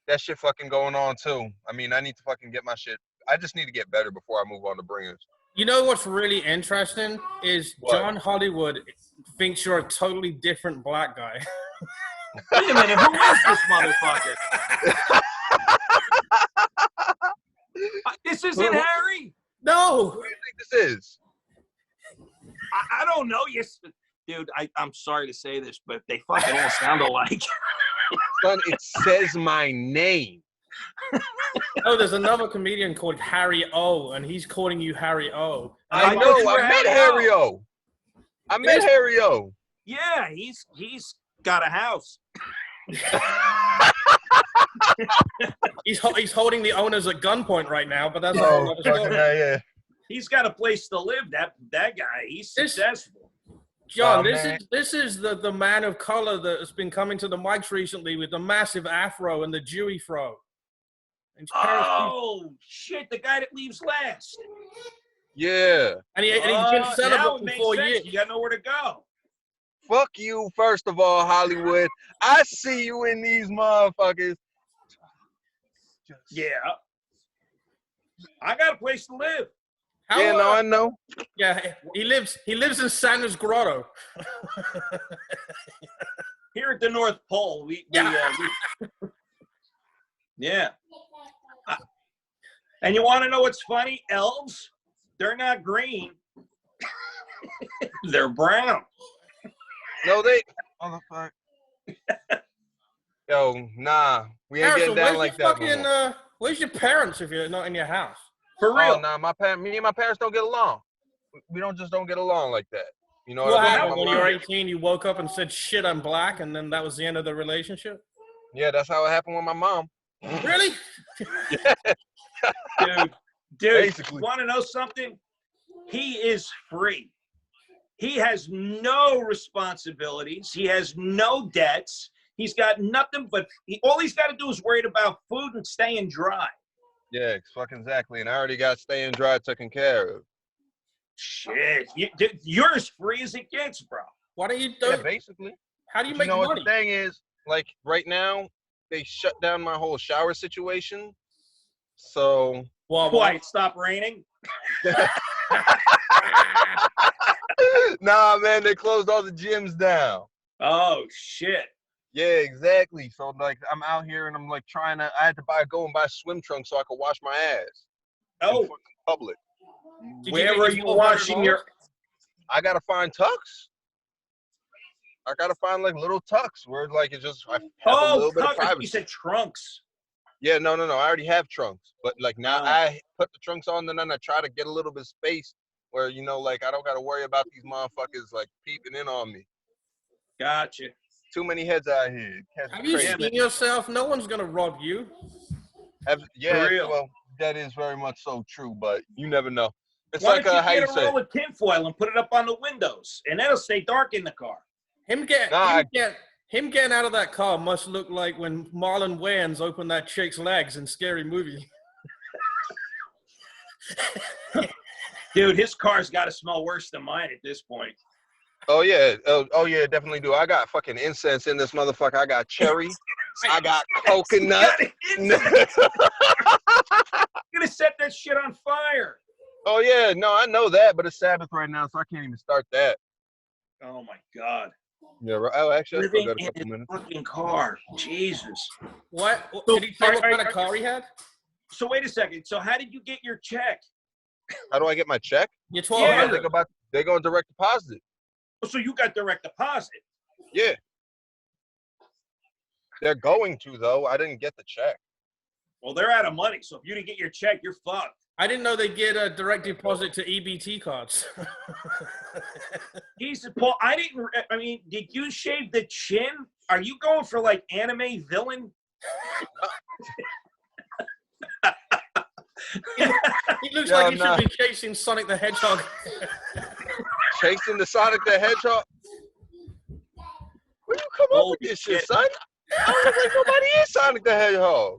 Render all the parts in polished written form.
that shit fucking going on too. I mean, I need to fucking get my shit. I just need to get better before I move on to bringers. You know what's really interesting is What? John Hollywood thinks you're a totally different black guy. Wait a minute, who is this motherfucker? This isn't Harry. No. Who do you think this is? I don't know. Dude, I'm sorry to say this, but they fucking all sound alike. Son, it says my name. Oh, there's another comedian called Harry O, and he's calling you Harry O. I know. I met Harry O. I met Harry O. Yeah, he's got a house. He's holding the owners at gunpoint right now, but that's yeah. He's got a place to live. That guy, he's successful. John, this is the man of color that has been coming to the mics recently with the massive afro and the Jewy fro. Oh shit! The guy that leaves last. Yeah. And he's been celibate for 4 years. You got nowhere to go. Fuck you, first of all, Hollywood. I see you in these motherfuckers. Yeah. I got a place to live. I know. Yeah, he lives in Santa's Grotto. Here at the North Pole, yeah. And you want to know what's funny? Elves, they're not green. They're brown. No, they. Motherfucker. Yo, nah. We ain't getting down like that. Where's your parents if you're not in your house? For real? Oh, nah, me and my parents don't get along. We don't get along like that. You know what I mean? happened when you were 18? You woke up and said, "Shit, I'm black," and then that was the end of the relationship. Yeah, that's how it happened with my mom. Really? Dude, basically. Want to know something? He is free. He has no responsibilities. He has no debts. He's got nothing but all he's got to do is worry about food and staying dry. Yeah, fucking exactly. And I already got staying dry taken care of. Shit, you're as free as it gets, bro. Why don't you do? Yeah, basically. How do you make money? money? What the thing is, like right now, they shut down my whole shower situation. So why it stopped raining? Nah, man, they closed all the gyms down. Oh shit. Yeah, exactly. So like I'm out here and I'm like I had to go and buy swim trunks so I could wash my ass. Oh, in public. Where are you washing your? I gotta find tucks. I gotta find like little tucks where like it's just I have a little bit of privacy. You said trunks. Yeah, no. I already have trunks, but like now I put the trunks on and then I try to get a little bit of space where like I don't gotta worry about these motherfuckers like peeping in on me. Gotcha. Too many heads out here. Have you seen yourself? No one's gonna rob you. Well, that is very much so true, but you never know. It's Why like don't how you you get a say. roll of tinfoil and put it up on the windows, and it'll stay dark in the car. Him getting out of that car must look like when Marlon Wayans opened that chick's legs in Scary Movie. Dude, his car's got to smell worse than mine at this point. Oh yeah, definitely do. I got fucking incense in this motherfucker. I got cherry. I got coconut. You're gonna set that shit on fire. Oh yeah, no, I know that, but it's Sabbath right now, so I can't even start that. Oh my god. Yeah, right. Oh, actually, I still got a Living couple in minutes. a fucking car. Jesus. What? Did he say what kind of car he had? So wait a second. So how did you get your check? How do I get my check? Your 1200. Yeah. They're going direct deposit. So you got direct deposit? Yeah. They're going to though. I didn't get the check. Well, they're out of money. So if you didn't get your check, you're fucked. I didn't know they get a direct deposit to EBT cards. Jesus, Paul, I mean, did you shave the chin? Are you going for like anime villain? He looks like he should be chasing Sonic the Hedgehog. Chasing the Sonic the Hedgehog? Where you come up with this shit, son? I don't look like nobody is Sonic the Hedgehog.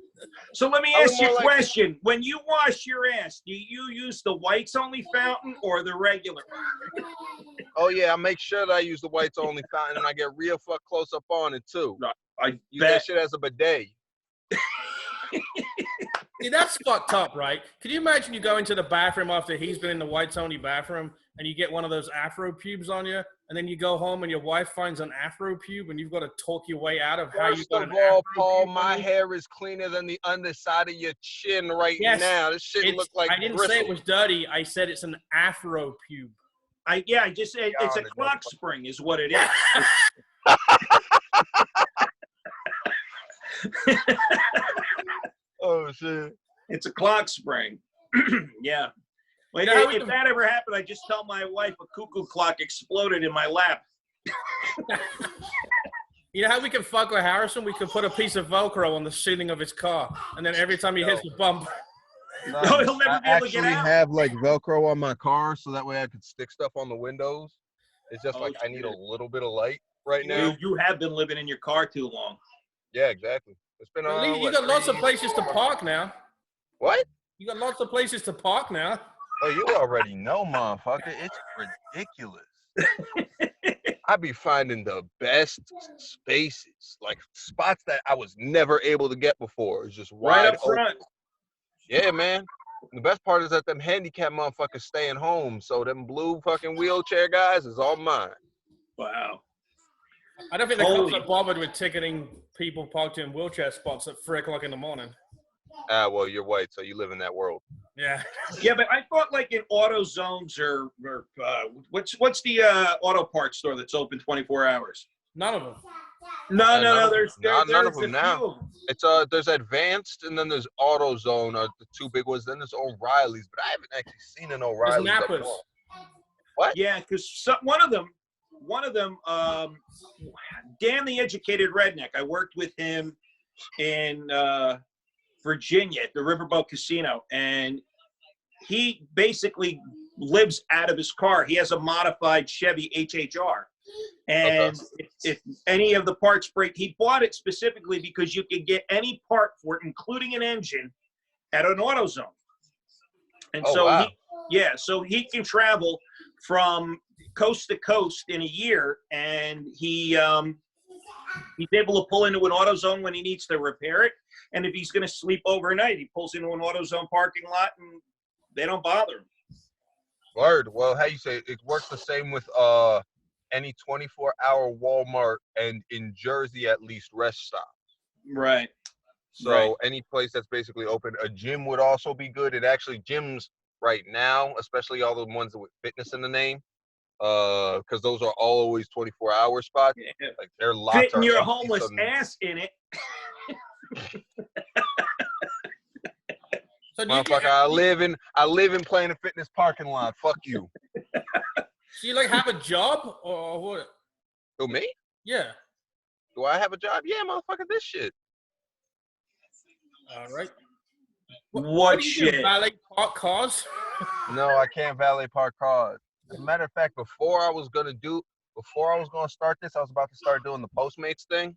So let me ask you a question. When you wash your ass, do you use the whites only fountain or the regular one? Oh yeah, I make sure that I use the whites only fountain and I get real fuck close up on it too. I use that shit as a bidet. See, that's fucked up, right? Can you imagine you go into the bathroom after he's been in the white Tony bathroom and you get one of those afro pubes on you, and then you go home and your wife finds an afro pube and you've got to talk your way out of how you got an afro First of all, Paul, pube my hair is cleaner than the underside of your chin right now. This shit look like I didn't bristles. say it was dirty. I said it's an afro pube. I just said it's a clock spring is what it is. Oh, shit. It's a clock spring. Yeah. Well, if that ever happened, I just tell my wife a cuckoo clock exploded in my lap. You know how we can fuck with Harrison? We could put a piece of Velcro on the ceiling of his car, and then every time he hits the bump. No, he'll never be able to get out. I actually have like Velcro on my car so that way I could stick stuff on the windows. It's just like I need a little bit of light right now. You have been living in your car too long. Yeah, exactly. It's been you got lots of places to park now. What? You got lots of places to park now. Oh, you already know, motherfucker. It's ridiculous. I be finding the best spaces, like spots that I was never able to get before. It's just right wide up front. open. Yeah, man. The best part is that them handicapped motherfuckers staying home, so them blue fucking wheelchair guys is all mine. Wow. I don't think the cops are bothered with ticketing people parked in wheelchair spots at 3 o'clock in the morning. Ah, well, you're white, so you live in that world. Yeah. Yeah, but I thought like in auto zones or what's the auto parts store that's open 24 hours? None of them. No. There's none of them now. It's there's Advanced and then there's AutoZone, the two big ones. Then there's O'Reilly's, but I haven't actually seen an O'Reilly's. There's Napa's. What? Yeah, because one of them, Dan the Educated Redneck. I worked with him in Virginia at the Riverboat Casino, and he basically lives out of his car. He has a modified Chevy HHR, and if any of the parts break, he bought it specifically because you could get any part for it, including an engine, at an AutoZone. And so he can travel from coast to coast in a year, and he's able to pull into an AutoZone when he needs to repair it. And if he's going to sleep overnight, he pulls into an AutoZone parking lot, and they don't bother him. Word. Well, how you say it works the same with any 24-hour Walmart and in Jersey at least rest stops. Right. So any place that's basically open, a gym would also be good. And actually gyms right now, especially all the ones with fitness in the name, because those are all always 24-hour spots. Yeah. Like their lots fitting are your empty, homeless ass in it. So motherfucker, I live in Planet Fitness parking lot. Fuck you. Do you like have a job or what? Who, me? Yeah. Do I have a job? Yeah, motherfucker, this shit. All right. What do you shit? do, valet park cars? No, I can't valet park cars. As a matter of fact, before I was gonna start this, I was about to start doing the Postmates thing.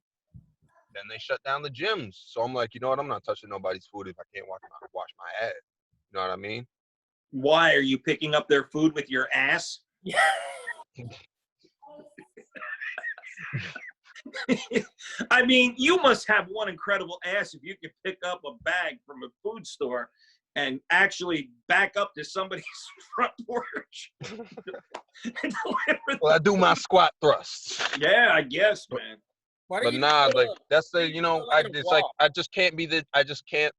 Then they shut down the gyms. So I'm like, you know what? I'm not touching nobody's food if I can't wash my ass. You know what I mean? Why are you picking up their food with your ass? Yeah. I mean, you must have one incredible ass if you could pick up a bag from a food store and actually back up to somebody's front porch. Well, I do my squat thrusts. Yeah, I guess, man. But nah, like that's the, you know, I just can't,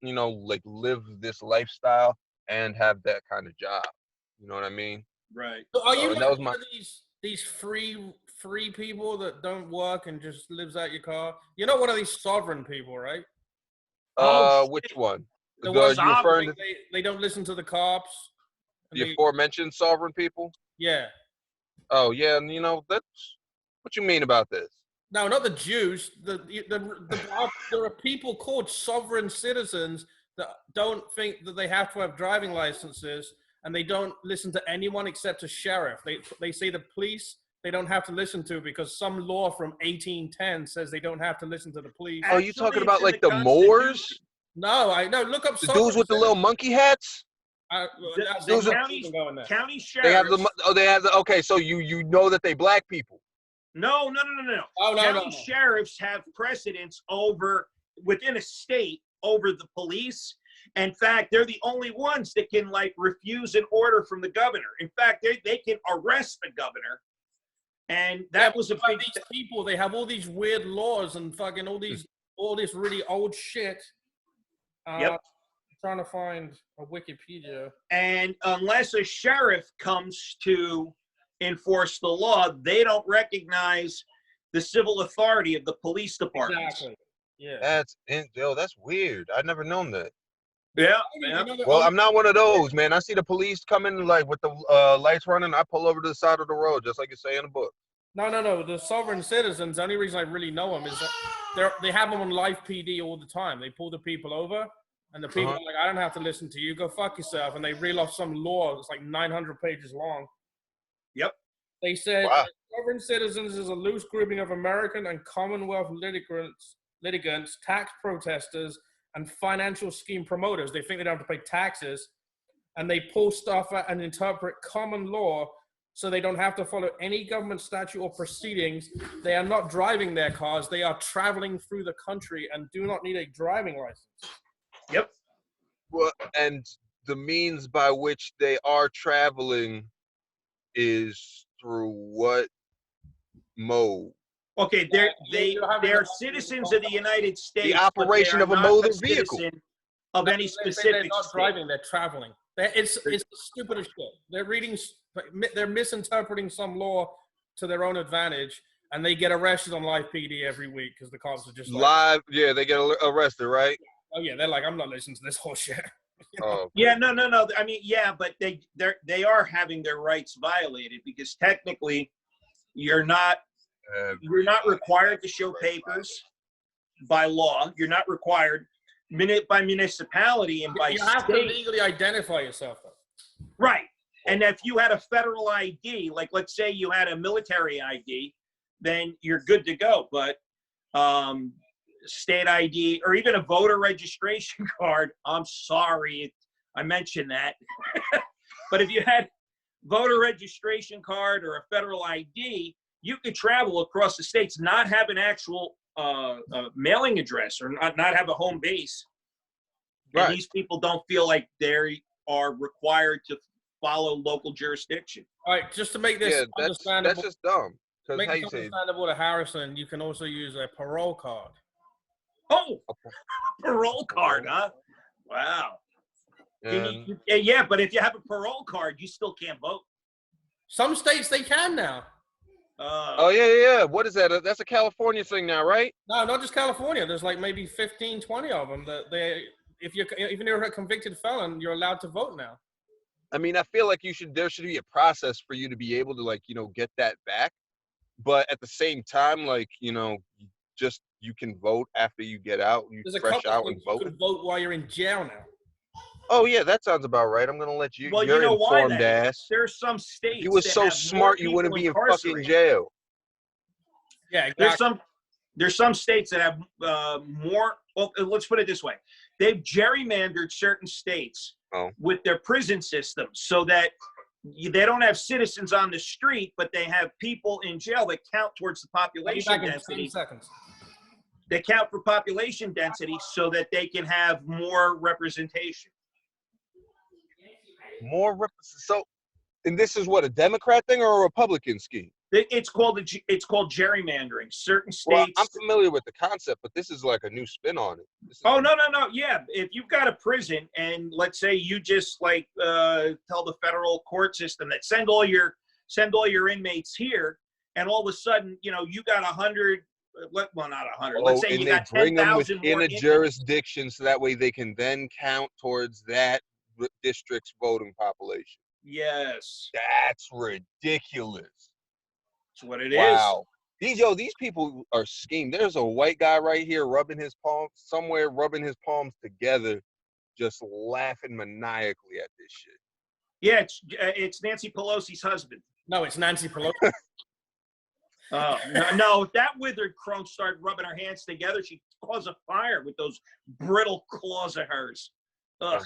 you know, like live this lifestyle and have that kind of job. You know what I mean? Right. So are you one of these free people that don't work and just lives out your car? You're not one of these sovereign people, right? Which one? The ones you referring to? They don't listen to the cops. The aforementioned sovereign people? Yeah. Oh yeah, and you know that's what you mean about this? No, not the Jews. There are people called sovereign citizens that don't think that they have to have driving licenses, and they don't listen to anyone except a sheriff. They say the police they don't have to listen to because some law from 1810 says they don't have to listen to the police. Oh, you talking about like the Moors? No, look up the dudes with the little monkey hats. The county sheriffs. Okay, so you know that they black people. No. Oh, no, county sheriffs have precedence over within a state over the police. In fact, they're the only ones that can like refuse an order from the governor. In fact, they can arrest the governor. And that was a big these people, they have all these weird laws and fucking all this really old shit. Yep. I'm trying to find a Wikipedia. And unless a sheriff comes to enforce the law, they don't recognize the civil authority of the police department. Exactly. Yeah. That's weird. I'd never known that. Yeah. Well, I'm not one of those, man. I see the police coming like with the lights running. I pull over to the side of the road, just like you say in the book. No. The sovereign citizens, the only reason I really know them is that they have them on live PD all the time. They pull the people over, and the people are like, I don't have to listen to you. Go fuck yourself. And they reel off some law that's like 900 pages long. Yep. They said Wow. Sovereign citizens is a loose grouping of American and Commonwealth litigants, tax protesters, and financial scheme promoters. They think they don't have to pay taxes, and they pull stuff out and interpret common law so they don't have to follow any government statute or proceedings. They are not driving their cars. They are traveling through the country and do not need a driving license. Yep. Well, and the means by which they are traveling is through what mode? Okay, they're citizens of the United States. The operation of a motor vehicle. Of any specific they're not driving, they're traveling. It's the stupidest shit. They're misinterpreting some law to their own advantage, and they get arrested on live PD every week because the cops are just like, live. Yeah, they get arrested, right? Oh yeah, they're like, I'm not listening to this whole shit. Oh, yeah, no. I mean, yeah, but they are having their rights violated because technically, you're not required to show papers by law. You're not required by municipality and by you have to legally identify yourself, though. Right. And if you had a federal ID, like let's say you had a military ID, then you're good to go. But state ID or even a voter registration card, I'm sorry, I mentioned that. But if you had voter registration card or a federal ID, you could travel across the states, not have an actual mailing address or not have a home base. And right. These people don't feel like they are required to follow local jurisdiction. All right, just to make this understandable. That's just dumb. Make it understandable to Harrison, you can also use a parole card. Oh, parole card, huh? Wow. And Yeah, but if you have a parole card, you still can't vote. Some states they can now. Oh yeah. What is that? That's a California thing now, right? No, not just California. There's like maybe 15, 20 of them that if you're a convicted felon, you're allowed to vote now. I mean, I feel like there should be a process for you to be able to get that back. But at the same time, you can vote after you get out. There's a fresh couple out and you can vote while you're in jail now. Oh yeah, that sounds about right. I'm gonna let you. Well, you're you know why informed ass. There's some states. If you were so smart, you wouldn't be in fucking jail. Yeah, exactly. There's some states that have more. Well, let's put it this way: they've gerrymandered certain states with their prison system so that they don't have citizens on the street, but they have people in jail that count towards the population density. They count for population density so that they can have more representation. So, and this is what, a Democrat thing or a Republican scheme? It's called gerrymandering. Certain states. Well, I'm familiar with the concept, but this is like a new spin on it. No. Yeah, if you've got a prison and let's say you just tell the federal court system that send all your inmates here, and all of a sudden you got 100. Well, not 100. Let's say you got 10,000 more within a jurisdiction, so that way they can then count towards that district's voting population. Yes. That's ridiculous. That's what it is. Wow. These people are schemed. There's a white guy right here rubbing his palms together, just laughing maniacally at this shit. Yeah, it's Nancy Pelosi's husband. No, it's Nancy Pelosi. No, if that withered crone started rubbing her hands together, she'd cause a fire with those brittle claws of hers. Ugh.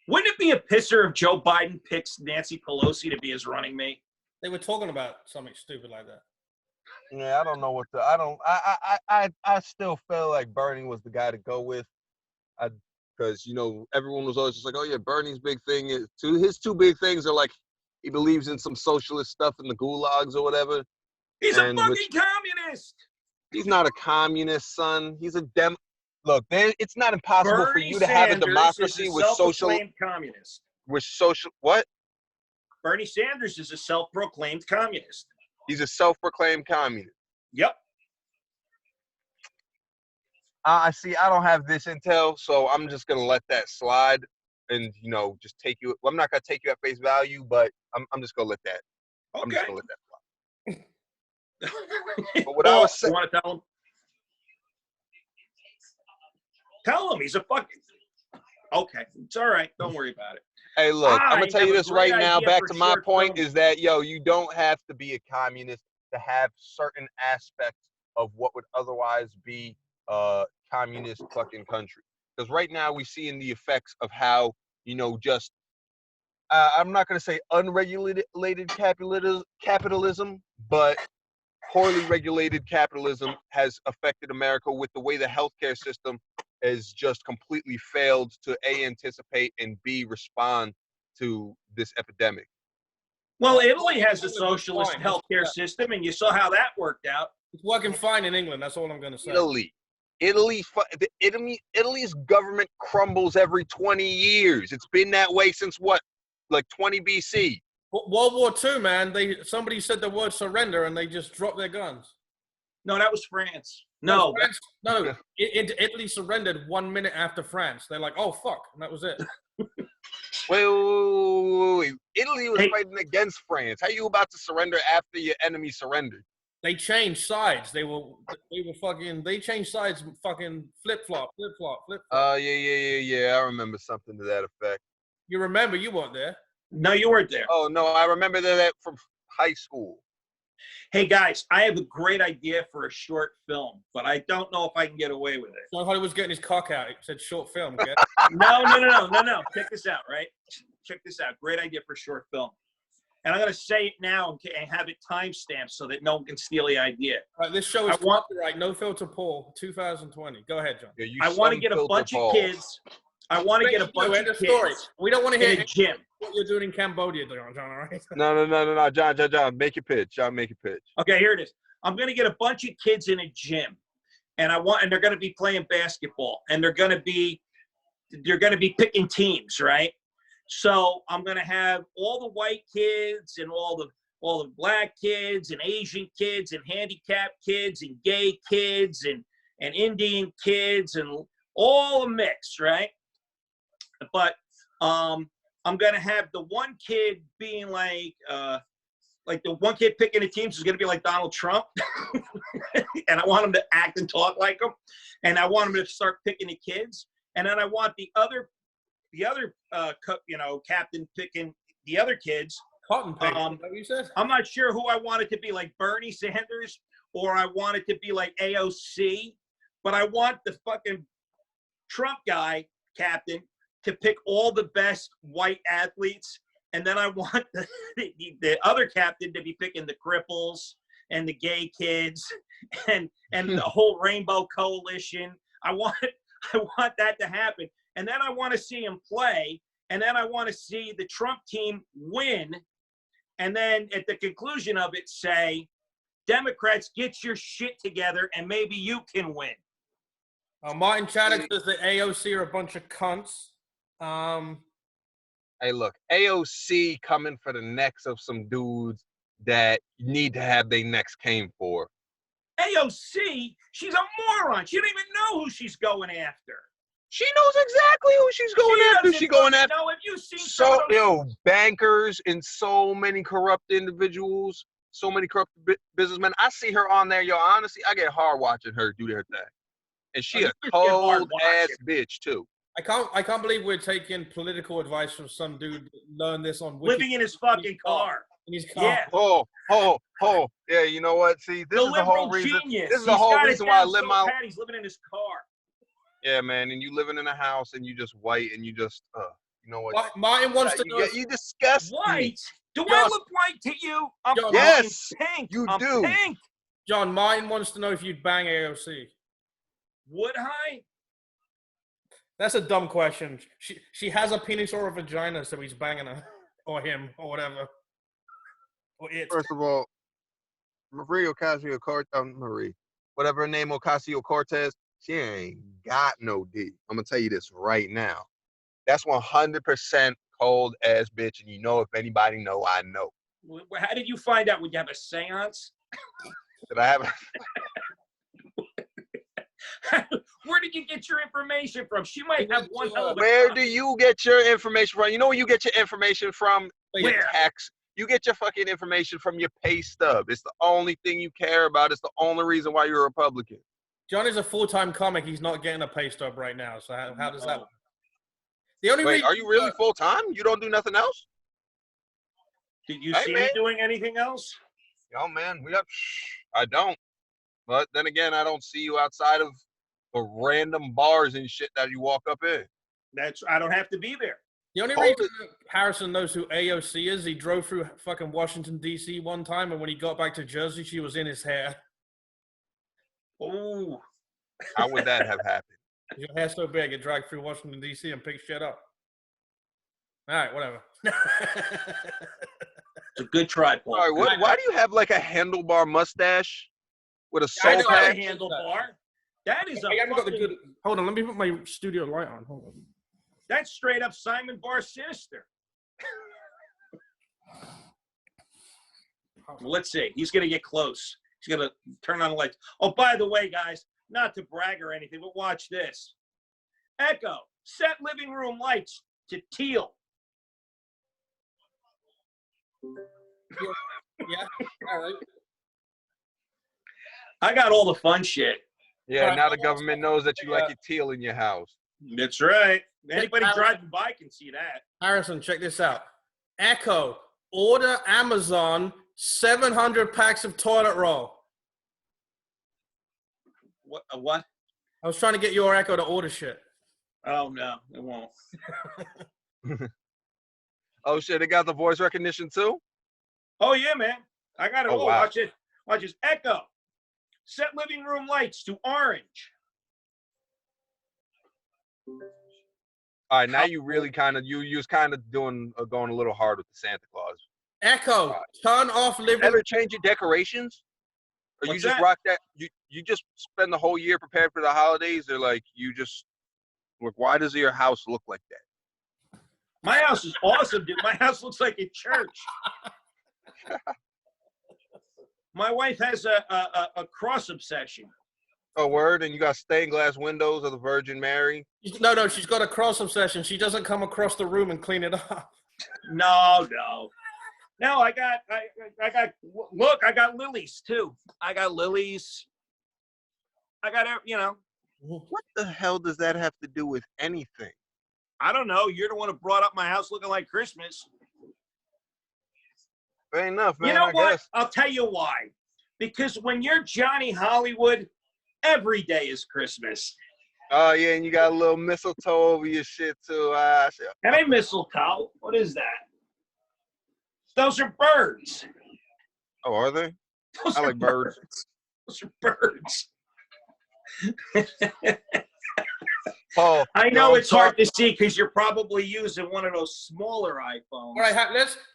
Wouldn't it be a pisser if Joe Biden picks Nancy Pelosi to be his running mate? They were talking about something stupid like that. Yeah, I don't know what the. I don't. I still feel like Bernie was the guy to go with. Because everyone was always just like, oh yeah, Bernie's big thing is his two big things are like he believes in some socialist stuff in the gulags or whatever. He's a fucking communist. He's not a communist, son. He's a dem. Look, it's not impossible for you to have a Sanders democracy is a with social. self-proclaimed communist. With social what? Bernie Sanders is a self-proclaimed communist. He's a self-proclaimed communist. Yep. I see. I don't have this intel, so I'm just gonna let that slide, and just take you. Well, I'm not gonna take you at face value, but I'm just gonna let that. Okay. I'm just gonna let that slide. But what I was saying. You want to tell him? Tell him he's a fucking. Okay, it's all right. Don't worry about it. Hey, look, I'm gonna tell you this right now. Back to my point is that you don't have to be a communist to have certain aspects of what would otherwise be a communist fucking country. Because right now we're seeing the effects of how just I'm not gonna say unregulated capitalism, but poorly regulated capitalism has affected America with the way the healthcare system has just completely failed to A, anticipate, and B, respond to this epidemic. Well, Italy has a socialist healthcare system, and you saw how that worked out. It's working fine in England. That's all I'm going to say. Italy's government crumbles every 20 years. It's been that way since what, like 20 BC. World War II, man. Somebody said the word surrender, and they just dropped their guns. No, that was France. No, Italy surrendered 1 minute after France. They're like, oh fuck, and that was it. Wait. Italy was fighting against France. How you about to surrender after your enemy surrendered? They changed sides. They changed sides. Fucking flip flop. Yeah. I remember something to that effect. You remember? You weren't there. No, you weren't there. Oh no, I remember that from high school. Hey guys, I have a great idea for a short film, but I don't know if I can get away with it. So Holly was getting his cock out. He said short film. Okay? No. Check this out, right? Check this out. Great idea for a short film. And I'm going to say it now and have it timestamped so that no one can steal the idea. All right, this show is copyright. No Filter Paul 2020, Go ahead, John. Yeah, I want to get a bunch of kids. I want to get a bunch of kids. We don't want to hear a gym. What you're doing in Cambodia, John, all right? No, John, make your pitch. John, make your pitch. Okay, here it is. I'm going to get a bunch of kids in a gym, and they're going to be playing basketball, and they're going to be picking teams, right? So I'm going to have all the white kids and all the black kids and Asian kids and handicapped kids and gay kids and Indian kids and all a mix, right? But I'm going to have the one kid being like the one kid picking the teams is going to be like Donald Trump. And I want him to act and talk like him. And I want him to start picking the kids. And then I want the other captain picking the other kids. Cotton pick, is that what you said? I'm not sure who I want it to be, like Bernie Sanders, or I want it to be like AOC. But I want the fucking Trump guy, captain, to pick all the best white athletes. And then I want the other captain to be picking the cripples and the gay kids and the whole rainbow coalition. I want that to happen. And then I want to see him play. And then I want to see the Trump team win. And then at the conclusion of it, say, Democrats, get your shit together and maybe you can win. Martin Chaddock says the AOC are a bunch of cunts. Hey, look, AOC coming for the necks of some dudes that need to have their necks came for. AOC, she's a moron. She don't even know who she's going after. She knows exactly who she's going after. She's going after. Have you seen bankers and so many corrupt individuals, so many corrupt businessmen. I see her on there, honestly, I get hard watching her do her thing. And she a cold ass bitch too. I can't believe we're taking political advice from some dude that learned this on living in his fucking car. In his car. Yeah. Oh. Yeah, you know what? See, this is the whole reason. Genius. This is the whole reason why I live my life. He's living in his car. Yeah, man, and you living in a house and you just white and you just you know what? Martin wants to know. You disgust white. me. Do I look white to you? Yes, pink. You I'm do. Pink. John, Martin wants to know if you'd bang AOC. Would I? That's a dumb question. She has a penis or a vagina, so he's banging her. Or him, or whatever. Or it. First of all, Marie Marie, whatever her name, Ocasio-Cortez, she ain't got no D. I'm gonna tell you this right now. That's 100% cold ass bitch, and you know if anybody know, I know. How did you find out? Would you have a seance? Did I have? Where did you get your information from? She might have one hell of a Where time. do you get your information from? You know where you get your information from? Your Where? tax. You get your fucking information from your pay stub. It's the only thing you care about. It's the only reason why you're a Republican. John is a full-time comic. He's not getting a pay stub right now. So how does that work? The only Wait, reason, are you really full time? You don't do nothing else? Did you Hey, see man. me doing anything else? Yo, man, I don't. But then again, I don't see you outside of the random bars and shit that you walk up in. I don't have to be there. the only Hold reason Harrison knows who AOC is, he drove through fucking Washington, D.C. one time, and when he got back to Jersey, she was in his hair. Oh, How would that have happened? Your hair's so big, it dragged through Washington, D.C. and picked shit up. All right, whatever. it's a good try, Paul. All right, why do you have like a handlebar mustache with a I soul know how to patch? handlebar. That is a I haven't got the fucking- good. Hold on, let me put my studio light on. Hold on. That's straight up Simon Bar Sinister. Let's see. He's gonna get close. He's gonna turn on the lights. Oh, by the way, guys, not to brag or anything, but watch this. Echo, set living room lights to teal. Yeah, all right. I got all the fun shit. Yeah, All right, now the hold on. government knows that you Yeah. like it teal in your house. That's right. Anybody Harrison. driving by can see that. Harrison, check this out. Echo, order Amazon 700 packs of toilet roll. What? What? I was trying to get your Echo to order shit. Oh no, it won't. Oh shit, they got the voice recognition too? Oh yeah, man. I got it. Oh, Oh, wow. watch it. Watch this. Echo, set living room lights to orange. All right, now you really kind of you was kind of doing going a little hard with the Santa Claus. Echo, turn off living. Ever change your decorations? Or What's you just that? rock that? You just spend the whole year prepared for the holidays, or like you just like why does your house look like that? My house is awesome, dude. My house looks like a church. My wife has a cross obsession. Oh, word, and you got stained glass windows of the Virgin Mary. No, she's got a cross obsession. She doesn't come across the room and clean it up. No. No, I got look, I got lilies too. I got lilies. I got, What the hell does that have to do with anything? I don't know. You're the one who brought up my house looking like Christmas. Fair enough, man. You know I what? guess. I'll tell you why. Because when you're Johnny Hollywood, every day is Christmas. Oh yeah, and you got a little mistletoe over your shit too. And a mistletoe. What is that? Those are birds. Oh, are they? Those I are like birds. Those are birds. Paul, I know yo, it's hard to see because you're probably using one of those smaller iPhones. All right,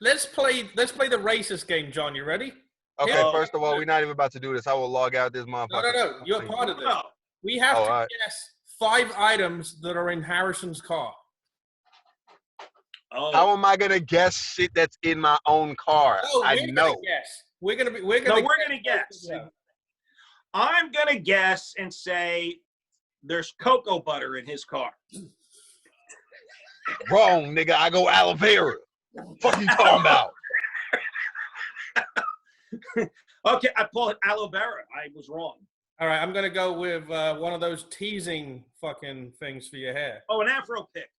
let's play the racist game, John. You ready? Okay, Oh. first of all, we're not even about to do this. I will log out this motherfucker. No. You're part of this. No. We have Oh, to all right. guess 5 items that are in Harrison's car. Oh. How am I gonna guess shit that's in my own car? No, I we're know. gonna guess. We're gonna guess. Yeah. I'm going to guess and say there's cocoa butter in his car. Wrong, nigga. I go aloe vera. Fuck you talking about? Okay, I pull it aloe vera. I was wrong. All right, I'm gonna go with one of those teasing fucking things for your hair. Oh, an Afro pick.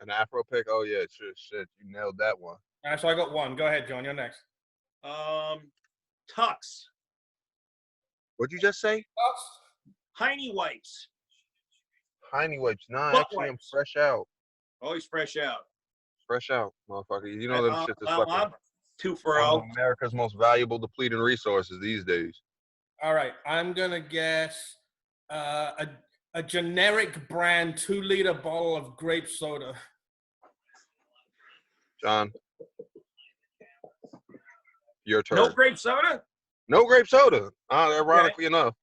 An Afro pick? Oh yeah, shit. You nailed that one. All right, so I got one. Go ahead, John. You're next. Tux. What'd you just say? Heine wipes. Heine wipes. Nah, Butt actually, I'm wipes. fresh out. Always fresh out. Fresh out, motherfucker. You know them shit is fucking I'm 2 for one of 0. America's most valuable depleting resources these days. All right, I'm gonna guess a generic brand 2-liter bottle of grape soda. John, your turn. No grape soda? No grape soda. Ironically enough.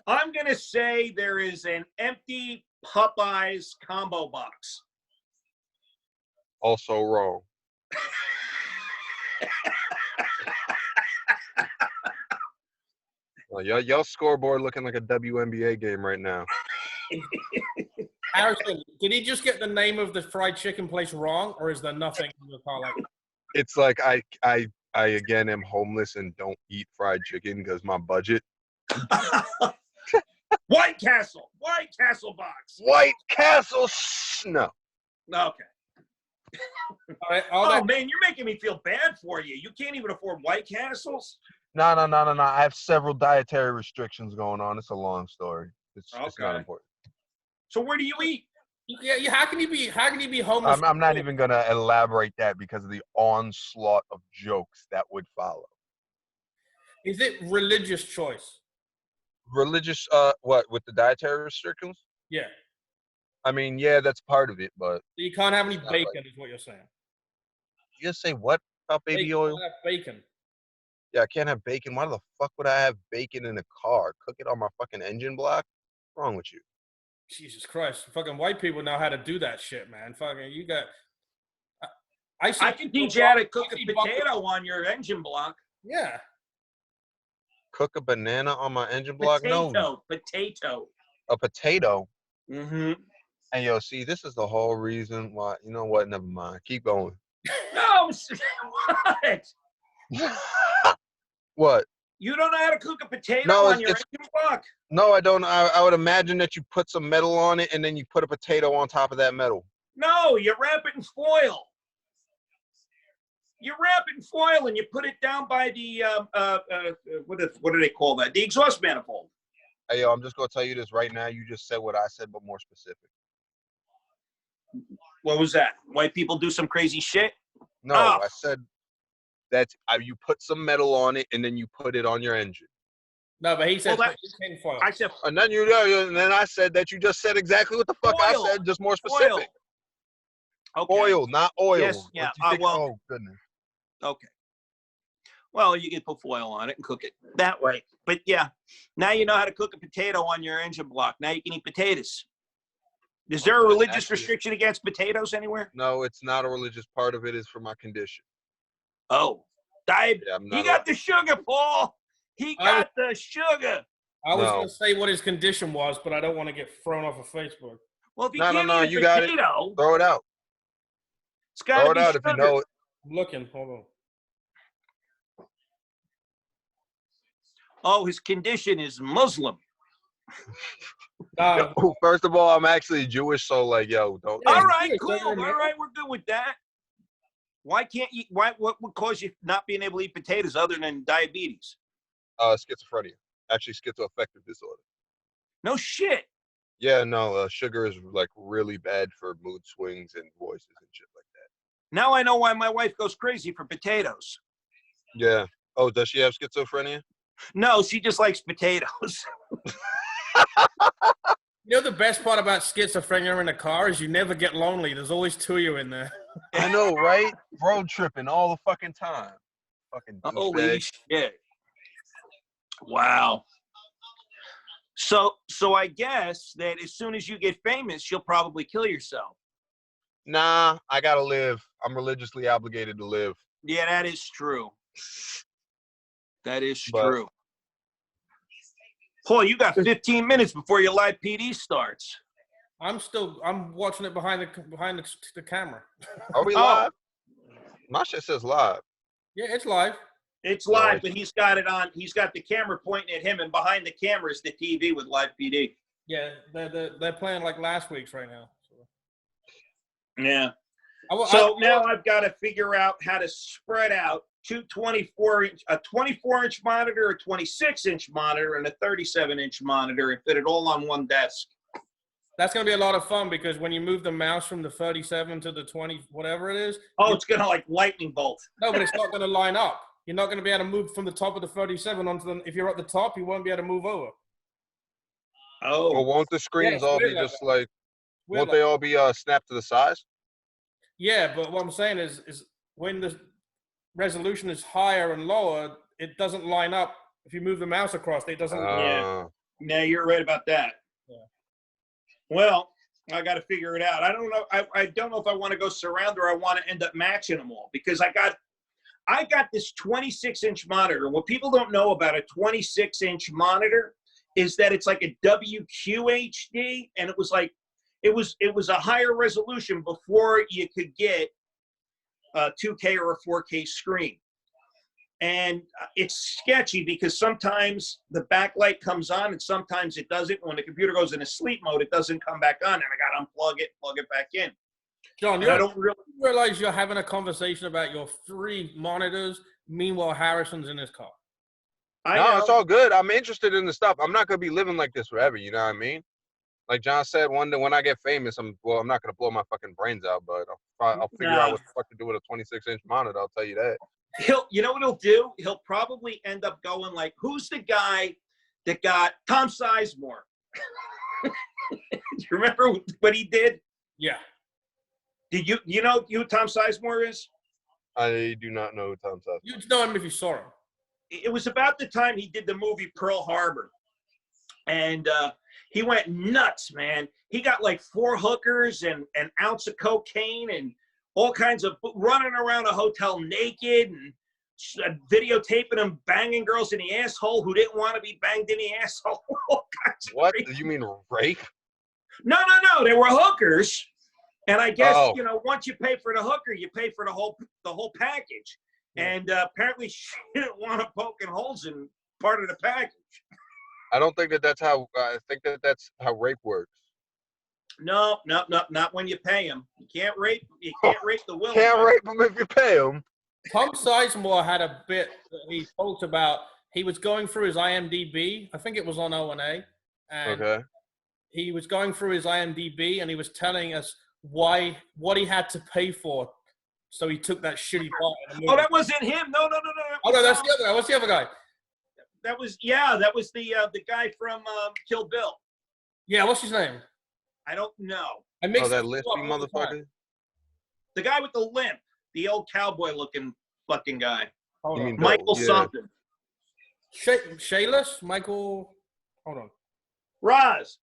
I'm going to say there is an empty Popeyes combo box. Also wrong. Y'all scoreboard looking like a WNBA game right now. Harrison, did he just get the name of the fried chicken place wrong, or is there nothing in the car like that? It's like I again am homeless and don't eat fried chicken because my budget. White Castle box. White Castle. No. Okay. All right, Man, you're making me feel bad for you. You can't even afford White Castles? No. I have several dietary restrictions going on. It's a long story. It's not important. So where do you eat? Yeah. How can you be homeless? I'm not even gonna elaborate that because of the onslaught of jokes that would follow. Is it religious choice? Religious? What with the dietary restrictions? Yeah. I mean, yeah, that's part of it, but So you can't have any not bacon, like- is what you're saying. you just say what about baby Bacon, oil? you can't have bacon. Yeah, I can't have bacon. Why the fuck would I have bacon in a car? Cook it on my fucking engine block? What's wrong with you? Jesus Christ. Fucking white people know how to do that shit, man. Fucking, you got. I can teach you how to cook a potato on your engine block. Yeah. Cook a banana on my engine block? No. Potato. A potato? Mm-hmm. And yo, see, this is the whole reason why. You know what? Never mind. Keep going. No, what? What? You don't know how to cook a potato on your engine block? No, I don't. I would imagine that you put some metal on it and then you put a potato on top of that metal. No, you wrap it in foil. You wrap it in foil and you put it down by the what do they call that? The exhaust manifold. Hey, yo, I'm just gonna tell you this right now. You just said what I said, but more specific. What was that? White people do some crazy shit? No, I said that you put some metal on it and then you put it on your engine. No, but he said foil. I said, and then I said that you just said exactly what the fuck foil. I said, just more specific. Foil. Okay. Oil, not oil. Yes, yeah. Oh goodness. Okay. Well, you can put foil on it and cook it that way. But yeah, now you know how to cook a potato on your engine block. Now you can eat potatoes. Is there a religious restriction against potatoes anywhere? No, it's not a religious part of it. It's for my condition. Oh, he got the sugar, Paul. He got the sugar. I was going to say what his condition was, but I don't want to get thrown off of Facebook. Well, if you can't eat a got potato, it. Throw it out. It's got to be out sugar. if you know it. I'm looking. Hold on. Oh, his condition is Muslim. First of all, I'm actually Jewish, so like, yo, don't. All right, cool. All right, we're good with that. Why can't you? What would cause you not being able to eat potatoes other than diabetes? Schizophrenia. Actually, schizoaffective disorder. No shit. Yeah, no. Sugar is like really bad for mood swings and voices and shit like that. Now I know why my wife goes crazy for potatoes. Yeah. Oh, does she have schizophrenia? No, she just likes potatoes. You know the best part about schizophrenia in a car is you never get lonely. There's always two of you in there. I know, right? Road tripping all the fucking time. Fucking holy shit. Wow. So I guess that as soon as you get famous, you'll probably kill yourself. Nah, I gotta live. I'm religiously obligated to live. Yeah, that is true. That is true. Paul, you got 15 minutes before your live PD starts. I'm watching it behind the camera. Are we live? My shit says live. Yeah, it's live. It's live, but he's got it on. He's got the camera pointing at him, and behind the camera is the TV with live PD. Yeah, they're playing like last week's right now. So. Yeah. So now I've got to figure out how to spread out a 24-inch monitor, a 26-inch monitor, and a 37-inch monitor, and fit it all on one desk. That's going to be a lot of fun because when you move the mouse from the 37 to the 20, whatever it is. Oh, it's going to like lightning bolt. No, but it's not going to line up. you're not going to be able to move from the top of the 37 onto the. If you're at the top, you won't be able to move over. Oh, Well, won't the screens all be just like? Won't they all be snapped to the size? Yeah, but what I'm saying is when the resolution is higher and lower, it doesn't line up. If you move the mouse across, it doesn't. Yeah, you're right about that. Yeah. Well, I got to figure it out. I don't know. I don't know if I want to go surround or I want to end up matching them all because I got this 26-inch monitor. What people don't know about a 26-inch monitor is that it's like a WQHD, and it was a higher resolution before you could get a 2K or a 4K screen. And it's sketchy because sometimes the backlight comes on and sometimes it doesn't. When the computer goes into sleep mode, it doesn't come back on, and I got to unplug it, plug it back in. John, I don't really realize you're having a conversation about your 3 monitors. Meanwhile, Harrison's in his car. No, it's all good. I'm interested in the stuff. I'm not gonna be living like this forever. You know what I mean? Like John said, one day when I get famous, I'm not gonna blow my fucking brains out, but I'll figure out what the fuck to do with a 26-inch monitor. I'll tell you that. You know what he'll do? He'll probably end up going like, who's the guy that got Tom Sizemore? Do you remember what he did? Yeah. Did you know who Tom Sizemore is? I do not know who Tom Sizemore. You'd know him if you saw him. It was about the time he did the movie Pearl Harbor. And he went nuts, man. He got like 4 hookers and an ounce of cocaine and all kinds of running around a hotel naked and videotaping him banging girls in the asshole who didn't want to be banged in the asshole. All kinds of What? crazy. You mean rape? No. They were hookers. And I guess, once you pay for the hooker, you pay for the whole package. Yeah. And apparently she didn't want to poking holes in part of the package. I don't think that's how. I think that's how rape works. No, not when you pay him. You can't rape. You can't rape the will. Can't rape him if you pay him. Tom Sizemore had a bit that he talked about. He was going through his IMDb. I think it was on O&A. And okay. He was going through his IMDb and he was telling us what he had to pay for. So he took that shitty part. Oh, that wasn't him. No. Oh no, that's the other guy. What's the other guy? That was the guy from Kill Bill. Yeah, what's his name? I don't know. I mixed that lispy motherfucker. The guy with the limp, the old cowboy-looking fucking guy. Michael something. Shayless? Michael. Hold on. Roz,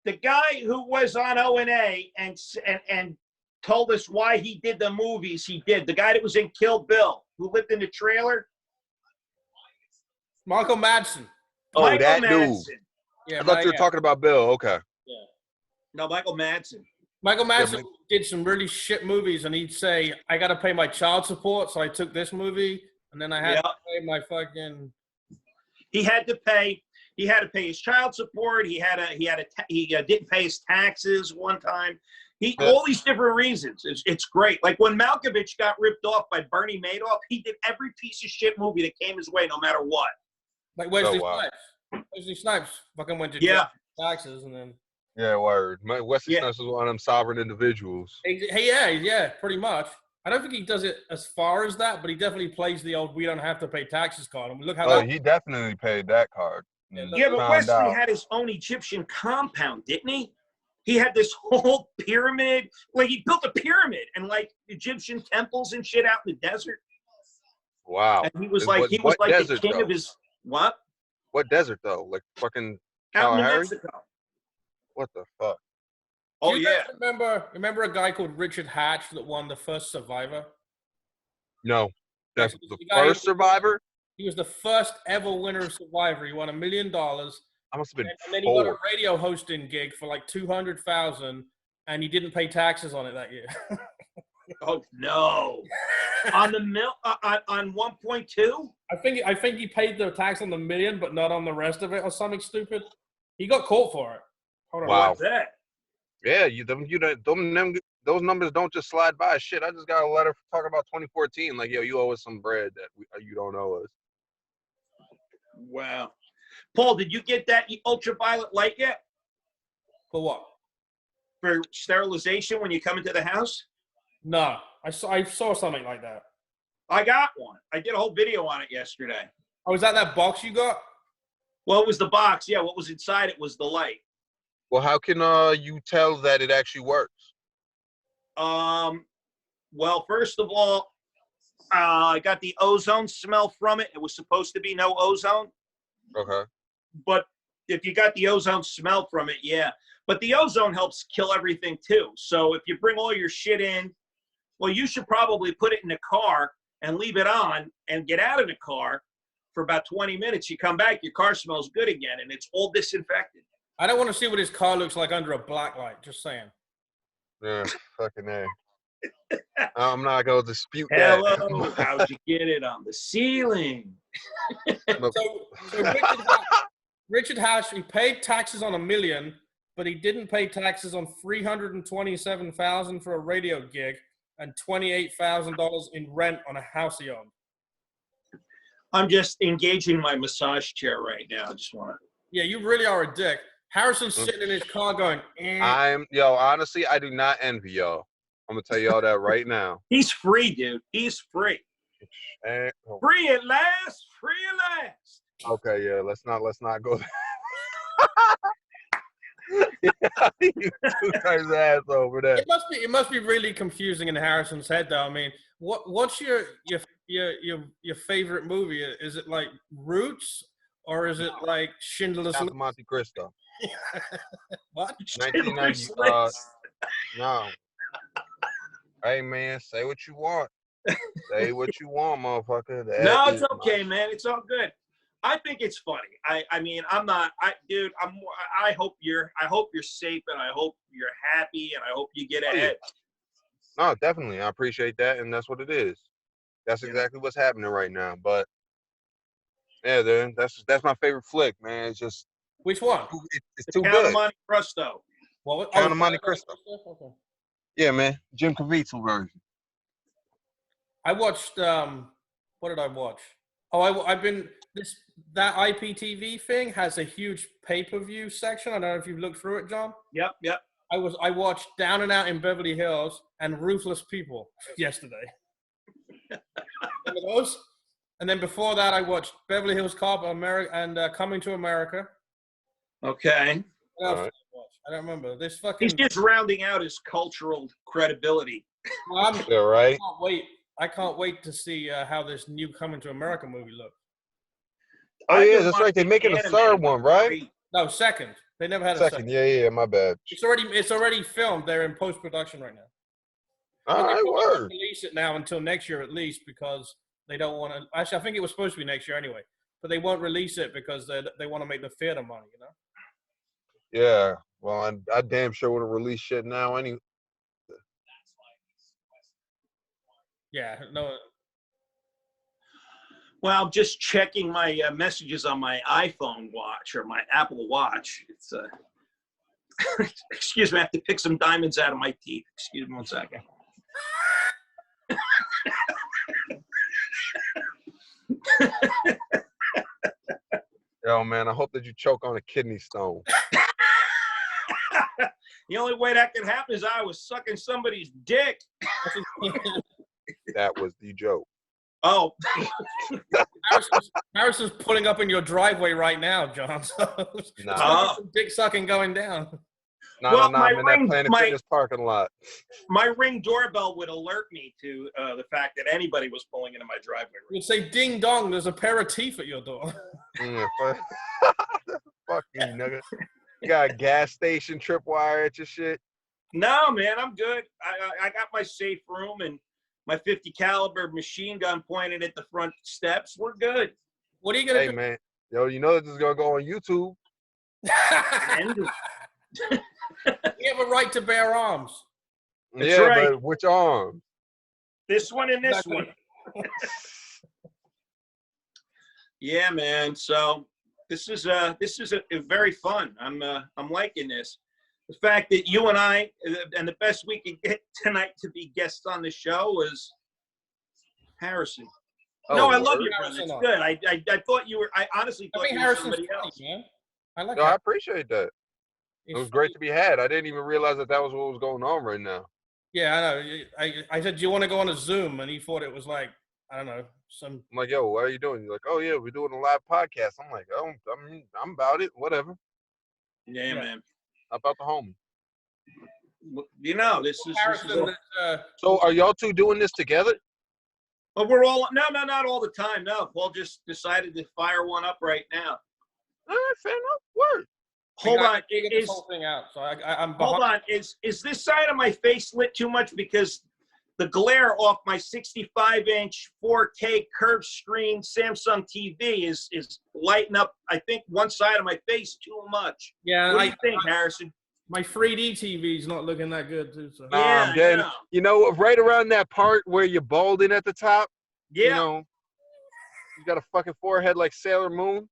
the guy who was on O&A and told us why he did the movies he did. The guy that was in Kill Bill, who lived in the trailer. Michael Madsen. Oh, Michael that Madsen. dude. Yeah, I thought you were talking about Bill. Okay. Yeah. No, Michael Madsen. Michael Madsen did some really shit movies, and he'd say, "I got to pay my child support, so I took this movie, and then I had to pay my fucking." He had to pay his child support. He didn't pay his taxes one time. All these different reasons. It's great. Like when Malkovich got ripped off by Bernie Madoff, he did every piece of shit movie that came his way, no matter what. Like Wesley Snipes. Wesley Snipes fucking went to jail for taxes and then. Yeah, word. Wesley Snipes was one of them sovereign individuals. Yeah, pretty much. I don't think he does it as far as that, but he definitely plays the old "we don't have to pay taxes" card. And look how. He definitely paid that card. Yeah, but Wesley had his own Egyptian compound, didn't he? He had this whole pyramid. Like he built a pyramid and like Egyptian temples and shit out in the desert. Wow. And he was like the king of his what? What desert though? Like fucking out in New Mexico. What the fuck? Oh yeah. Remember a guy called Richard Hatch that won the first Survivor? No. That's the first Survivor? He was the first ever winner of Survivor. He won $1 million. I must have been. And then he got a radio hosting gig for like $200,000, and he didn't pay taxes on it that year. Oh no! On the on 1.2. I think he paid the tax on the $1 million, but not on the rest of it, or something stupid. He got caught for it. Hold on. Wow. What's that? Yeah, those numbers don't just slide by. Shit, I just got a letter talking about 2014. Like, yo, you owe us some bread that you don't owe us. Wow. Paul, did you get that ultraviolet light yet? For what? For sterilization when you come into the house? No, I saw something like that. I got one. I did a whole video on it yesterday. Oh, was that box you got? Well, it was the box. Yeah, what was inside it was the light. Well, how can you tell that it actually works? Well, first of all, I got the ozone smell from it. It was supposed to be no ozone. Okay. But if you got the ozone smell from it, yeah. But the ozone helps kill everything too. So if you bring all your shit in, well, you should probably put it in the car and leave it on and get out of the car for about 20 minutes. You come back, your car smells good again, and it's all disinfected. I don't want to see what his car looks like under a black light. Just saying. Yeah, fucking A. I'm not gonna dispute Hello, that. how'd you get it on the ceiling? So Richard Hash, he paid taxes on $1 million, but he didn't pay taxes on $327,000 for a radio gig and $28,000 in rent on a house he owned. I'm just engaging my massage chair right now. I just want to. Yeah, you really are a dick. Harrison's sitting in his car going, Honestly, I do not envy y'all. I'm gonna tell y'all that right now. He's free, dude. He's free. Free at last. Free at last. Okay, yeah. Let's not go there. Yeah, you two times ass over there. It must be really confusing in Harrison's head, though. I mean, what's your favorite movie? Is it like Roots or is it like Schindler's List? Monte Cristo. What? 1990. No. Hey man, say what you want. Say what you want, motherfucker. No, it's okay, man. It's all good. I think it's funny. I mean, I'm not. I hope you're safe, and I hope you're happy, and I hope you get ahead. No, definitely. I appreciate that, and that's what it is. That's exactly what's happening right now. But yeah, then that's my favorite flick, man. It's just which one? It's too Count good. of Monte Cristo. Count of Monte Cristo. Okay. Yeah, man. Jim Caviezel version. I watched. What did I watch? Oh, I've been that IPTV thing has a huge pay-per-view section. I don't know if you've looked through it, John. Yep. I watched Down and Out in Beverly Hills and Ruthless People yesterday. Remember those? And then before that, I watched Beverly Hills Cop and Coming to America. Okay. What else did I watch? I don't remember. This fucking. He's just rounding out his cultural credibility. Yeah, right. I can't wait to see how this new Coming to America movie looks. Oh yeah, that's right. They're making a third one, right? No, second. They never had a second. Yeah, my bad. It's already filmed. They're in post-production right now. All right, word. Release it now until next year at least because they don't want to. Actually, I think it was supposed to be next year anyway, but they won't release it because they want to make the theater money, you know. Yeah, well, I damn sure would have released shit now anyway. Yeah, no. Well, I'm just checking my messages on my iPhone watch or my Apple Watch. It's excuse me, I have to pick some diamonds out of my teeth. Excuse me 1 second. Yo, man, I hope that you choke on a kidney stone. The only way that could happen is I was sucking somebody's dick. That was the joke. Oh. Harrison's pulling up in your driveway right now, John. So some dick sucking going down. No, I'm in that Planet Fitness parking lot. My Ring doorbell would alert me to the fact that anybody was pulling into my driveway. You'd say, ding dong, there's a pair of teeth at your door. Fuck you, nigga. You got a gas station tripwire at your shit? No, man, I'm good. I got my safe room and my 50 caliber machine gun pointed at the front steps. We're good. What are you gonna do? Hey, man. Yo, you know that this is gonna go on YouTube. You have a right to bear arms. That's yeah, right. But which arm? This one and this one. Yeah, man. So this is a very fun. I'm liking this. The fact that you and I, and the best we could get tonight to be guests on the show is Harrison. Oh, no, I love you, Harrison. It's good. I thought you were. I honestly thought you were somebody else. Man. I like No, that. I appreciate that. It was great to be had. I didn't even realize that was what was going on right now. Yeah, I know. I said, do you want to go on a Zoom? And he thought it was like, I don't know, I'm like, yo, what are you doing? You're like, oh yeah, we're doing a live podcast. I'm like, oh, I'm about it. Whatever. Yeah, man. How about the homie? You know, this is So are y'all two doing this together? But we're all not all the time. No, Paul just decided to fire one up right now. All right, fair enough. Word. Hold on, get this whole thing out. So I'm behind. Hold on. Is this side of my face lit too much because the glare off my 65-inch 4K curved screen Samsung TV is lighting up? I think one side of my face too much. Yeah. What do you think, Harrison? My 3D TV is not looking that good too. So. Nah, I'm getting, you know, right around that part where you're balding at the top. Yeah. You know, you got a fucking forehead like Sailor Moon.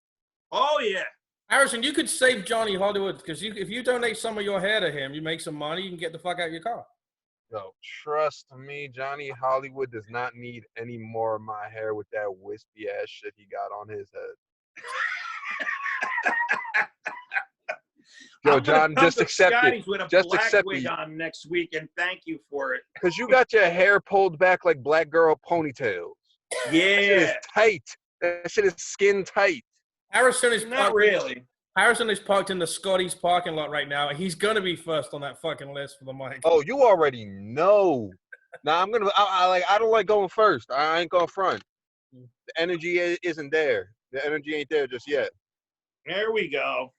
Oh yeah. Harrison, you could save Johnny Hollywood because if you donate some of your hair to him, you make some money. You can get the fuck out of your car. Yo, trust me, Johnny Hollywood does not need any more of my hair with that wispy ass shit he got on his head. Yo, John, just accept it. With a just black accept wig it. on next week, and thank you for it. Because you got your hair pulled back like black girl ponytails. Yeah. That shit is tight. That shit is skin tight. Harrison is not really. Harrison is parked in the Scotty's parking lot right now. He's gonna be first on that fucking list for the mic. Oh, you already know. Nah, I don't like going first. I ain't going front. The energy isn't there. The energy ain't there just yet. There we go.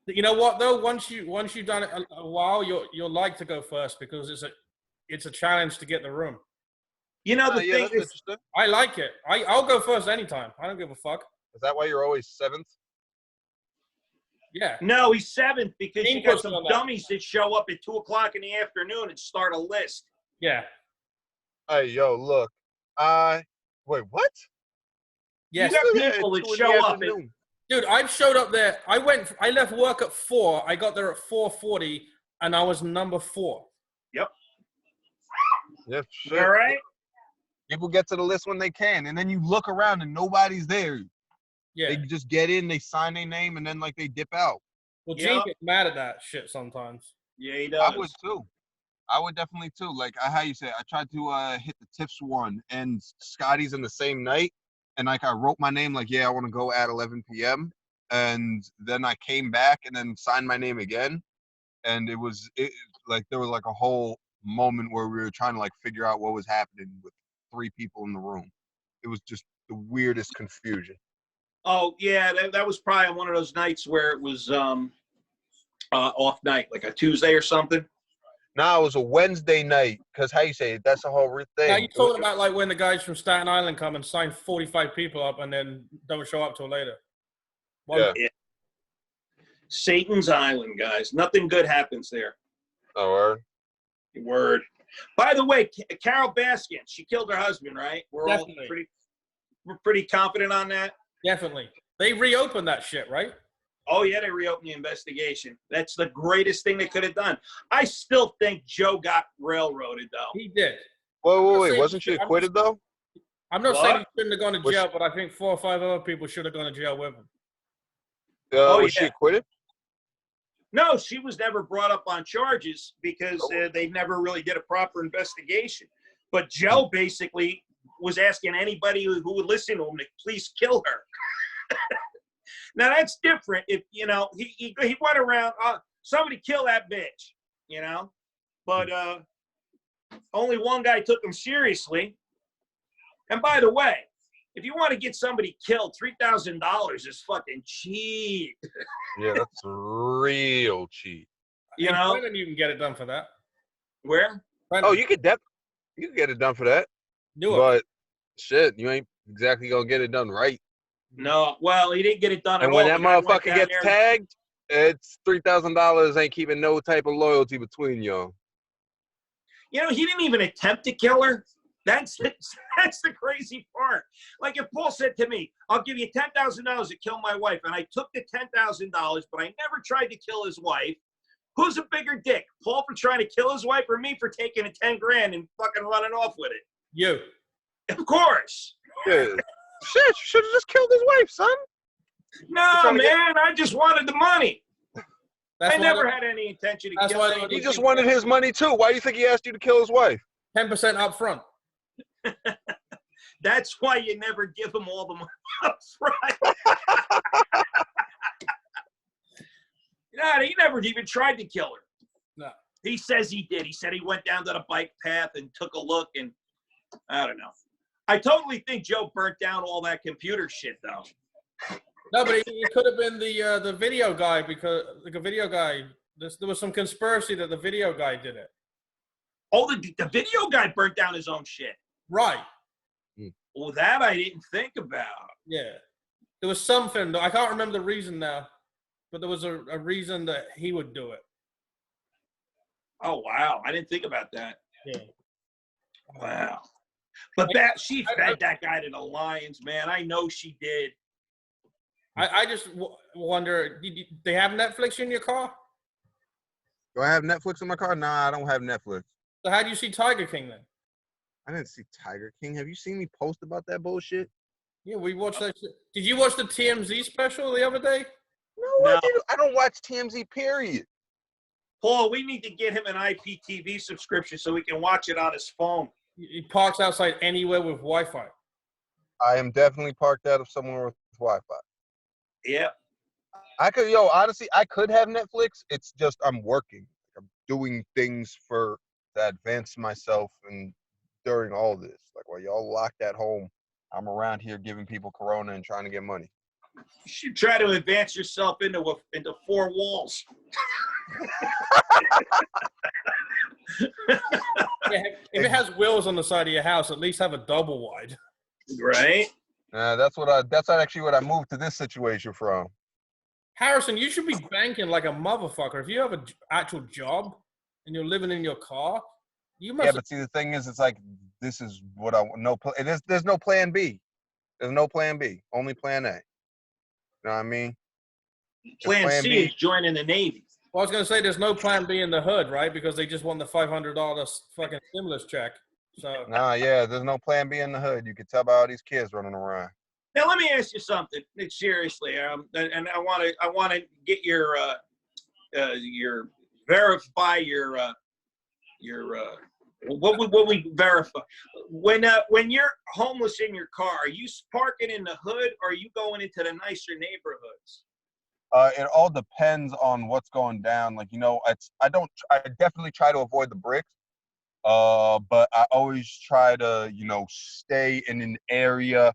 You know what though? Once you've done it a while, you'll like to go first because it's a challenge to get the room. You know the thing that's is, interesting. I like it. I'll go first anytime. I don't give a fuck. Is that why you're always seventh? Yeah. No, he's seventh because you got some on that. dummies that show up at 2:00 in the afternoon and start a list. Yeah. Hey, yo, look. Wait, what? Yes. You got people that show up. Dude, I've showed up there. I left work at 4. I got there at 4:40, and I was number 4. Yep. Yep. Sure. All right. People get to the list when they can, and then you look around and nobody's there. Yeah. They just get in, they sign their name, and then like they dip out. Well, Gene gets mad at that shit sometimes. Yeah, he does. I would too. I would definitely too. Like how you say, I tried to hit the tips one, and Scotty's in the same night, and like I wrote my name like, yeah, I want to go at 11 p.m. And then I came back and then signed my name again, and it like there was like a whole moment where we were trying to like figure out what was happening with 3 people in the room. It was just the weirdest confusion. Oh yeah, that was probably on one of those nights where it was off night, like a Tuesday or something. No, it was a Wednesday night, because how you say it, that's the whole thing. Now you're talking about like when the guys from Staten Island come and sign 45 people up and then don't show up till later. Yeah. Satan's Island, guys. Nothing good happens there. Oh, word. Word. By the way, Carol Baskin, she killed her husband, right? We're pretty confident on that. Definitely. They reopened that shit, right? Oh, yeah, they reopened the investigation. That's the greatest thing they could have done. I still think Joe got railroaded, though. He did. Wait. Wasn't she acquitted, though? I'm not saying he shouldn't have gone to jail, but I think 4 or 5 other people should have gone to jail with him. Was she acquitted? No, she was never brought up on charges because they never really did a proper investigation. But Joe basically was asking anybody who would listen to him to please kill her. Now that's different. If he went around, somebody kill that bitch, But only one guy took him seriously. And by the way, if you want to get somebody killed, $3,000 is fucking cheap. Yeah, that's real cheap. You can get it done for that. Where? Oh, you could get it done for that. Do it. But shit, you ain't exactly gonna get it done right. No, well, he didn't get it done at all. And when that motherfucker gets tagged, it's $3,000 ain't keeping no type of loyalty between y'all. He didn't even attempt to kill her. That's the crazy part. Like if Paul said to me, I'll give you $10,000 to kill my wife, and I took the $10,000, but I never tried to kill his wife, who's a bigger dick? Paul for trying to kill his wife or me for taking the 10 grand and fucking running off with it? You. Of course. Yeah. Shit, you should have just killed his wife, son. No, man, I just wanted the money. I never had any intention to kill him. He just wanted his money, too. Why do you think he asked you to kill his wife? 10% up front. That's why you never give him all the money up front. He never even tried to kill her. No. He says he did. He said he went down to the bike path and took a look, and I don't know. I totally think Joe burnt down all that computer shit, though. No, but it could have been the video guy, because like a video guy. There was some conspiracy that the video guy did it. Oh, the video guy burnt down his own shit. Right. Well, that I didn't think about. Yeah. There was something. I can't remember the reason now, but there was a reason that he would do it. Oh, wow. I didn't think about that. Yeah. Wow. But she fed that guy to the lions, man. I know she did. I just wonder, they have Netflix in your car? Do I have Netflix in my car? Nah, I don't have Netflix. So how do you see Tiger King then? I didn't see Tiger King. Have you seen me post about that bullshit? Yeah, we watched that shit. Did you watch the TMZ special the other day? No. I don't watch TMZ, period. Paul, we need to get him an IPTV subscription so we can watch it on his phone. He parks outside anywhere with Wi-Fi. I am definitely parked out of somewhere with Wi-Fi. Yeah. Honestly, I could have Netflix. It's just I'm working. I'm doing things to advance myself, and during all this, like while y'all locked at home, I'm around here giving people Corona and trying to get money. You should try to advance yourself into four walls. Yeah, if it has wheels on the side of your house, at least have a double wide. Right? That's actually what I moved to this situation from. Harrison, you should be banking like a motherfucker. If you have an actual job and you're living in your car, you must. Yeah, but see, the thing is, it's like this is what I know. There's no plan B. There's no plan B. Only plan A. You know what I mean? Plan C B is joining the Navy. Well, I was going to say there's no plan B in the hood, right? Because they just won the $500 fucking stimulus check. So. Nah, yeah, there's no plan B in the hood. You can tell by all these kids running around. Now let me ask you something. Seriously, and I want to get your verify your what would we verify when you're homeless in your car? Are you parking in the hood, or are you going into the nicer neighborhoods? It all depends on what's going down. Like, I definitely try to avoid the bricks. But I always try to, stay in an area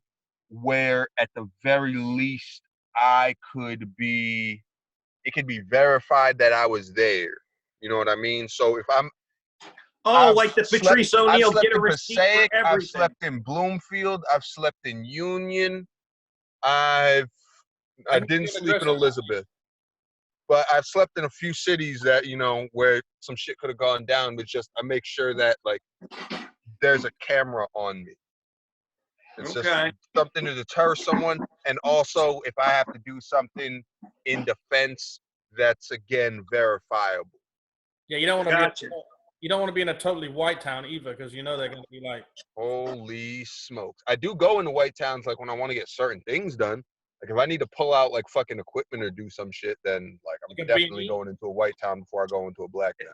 where at the very least it could be verified that I was there. You know what I mean? So if like the Patrice O'Neal, get a receipt for everything. I've slept in Bloomfield. I've slept in Union. I didn't sleep in Elizabeth. But I've slept in a few cities that, where some shit could have gone down, but just I make sure that, like, there's a camera on me. It's just something to deter someone. And also, if I have to do something in defense, that's, again, verifiable. Yeah, you don't want to be in a totally white town either, because they're going to be like, holy smokes. I do go into white towns, like, when I want to get certain things done. Like, if I need to pull out, like, fucking equipment or do some shit, then, like, I'm definitely going into a white town before I go into a black town.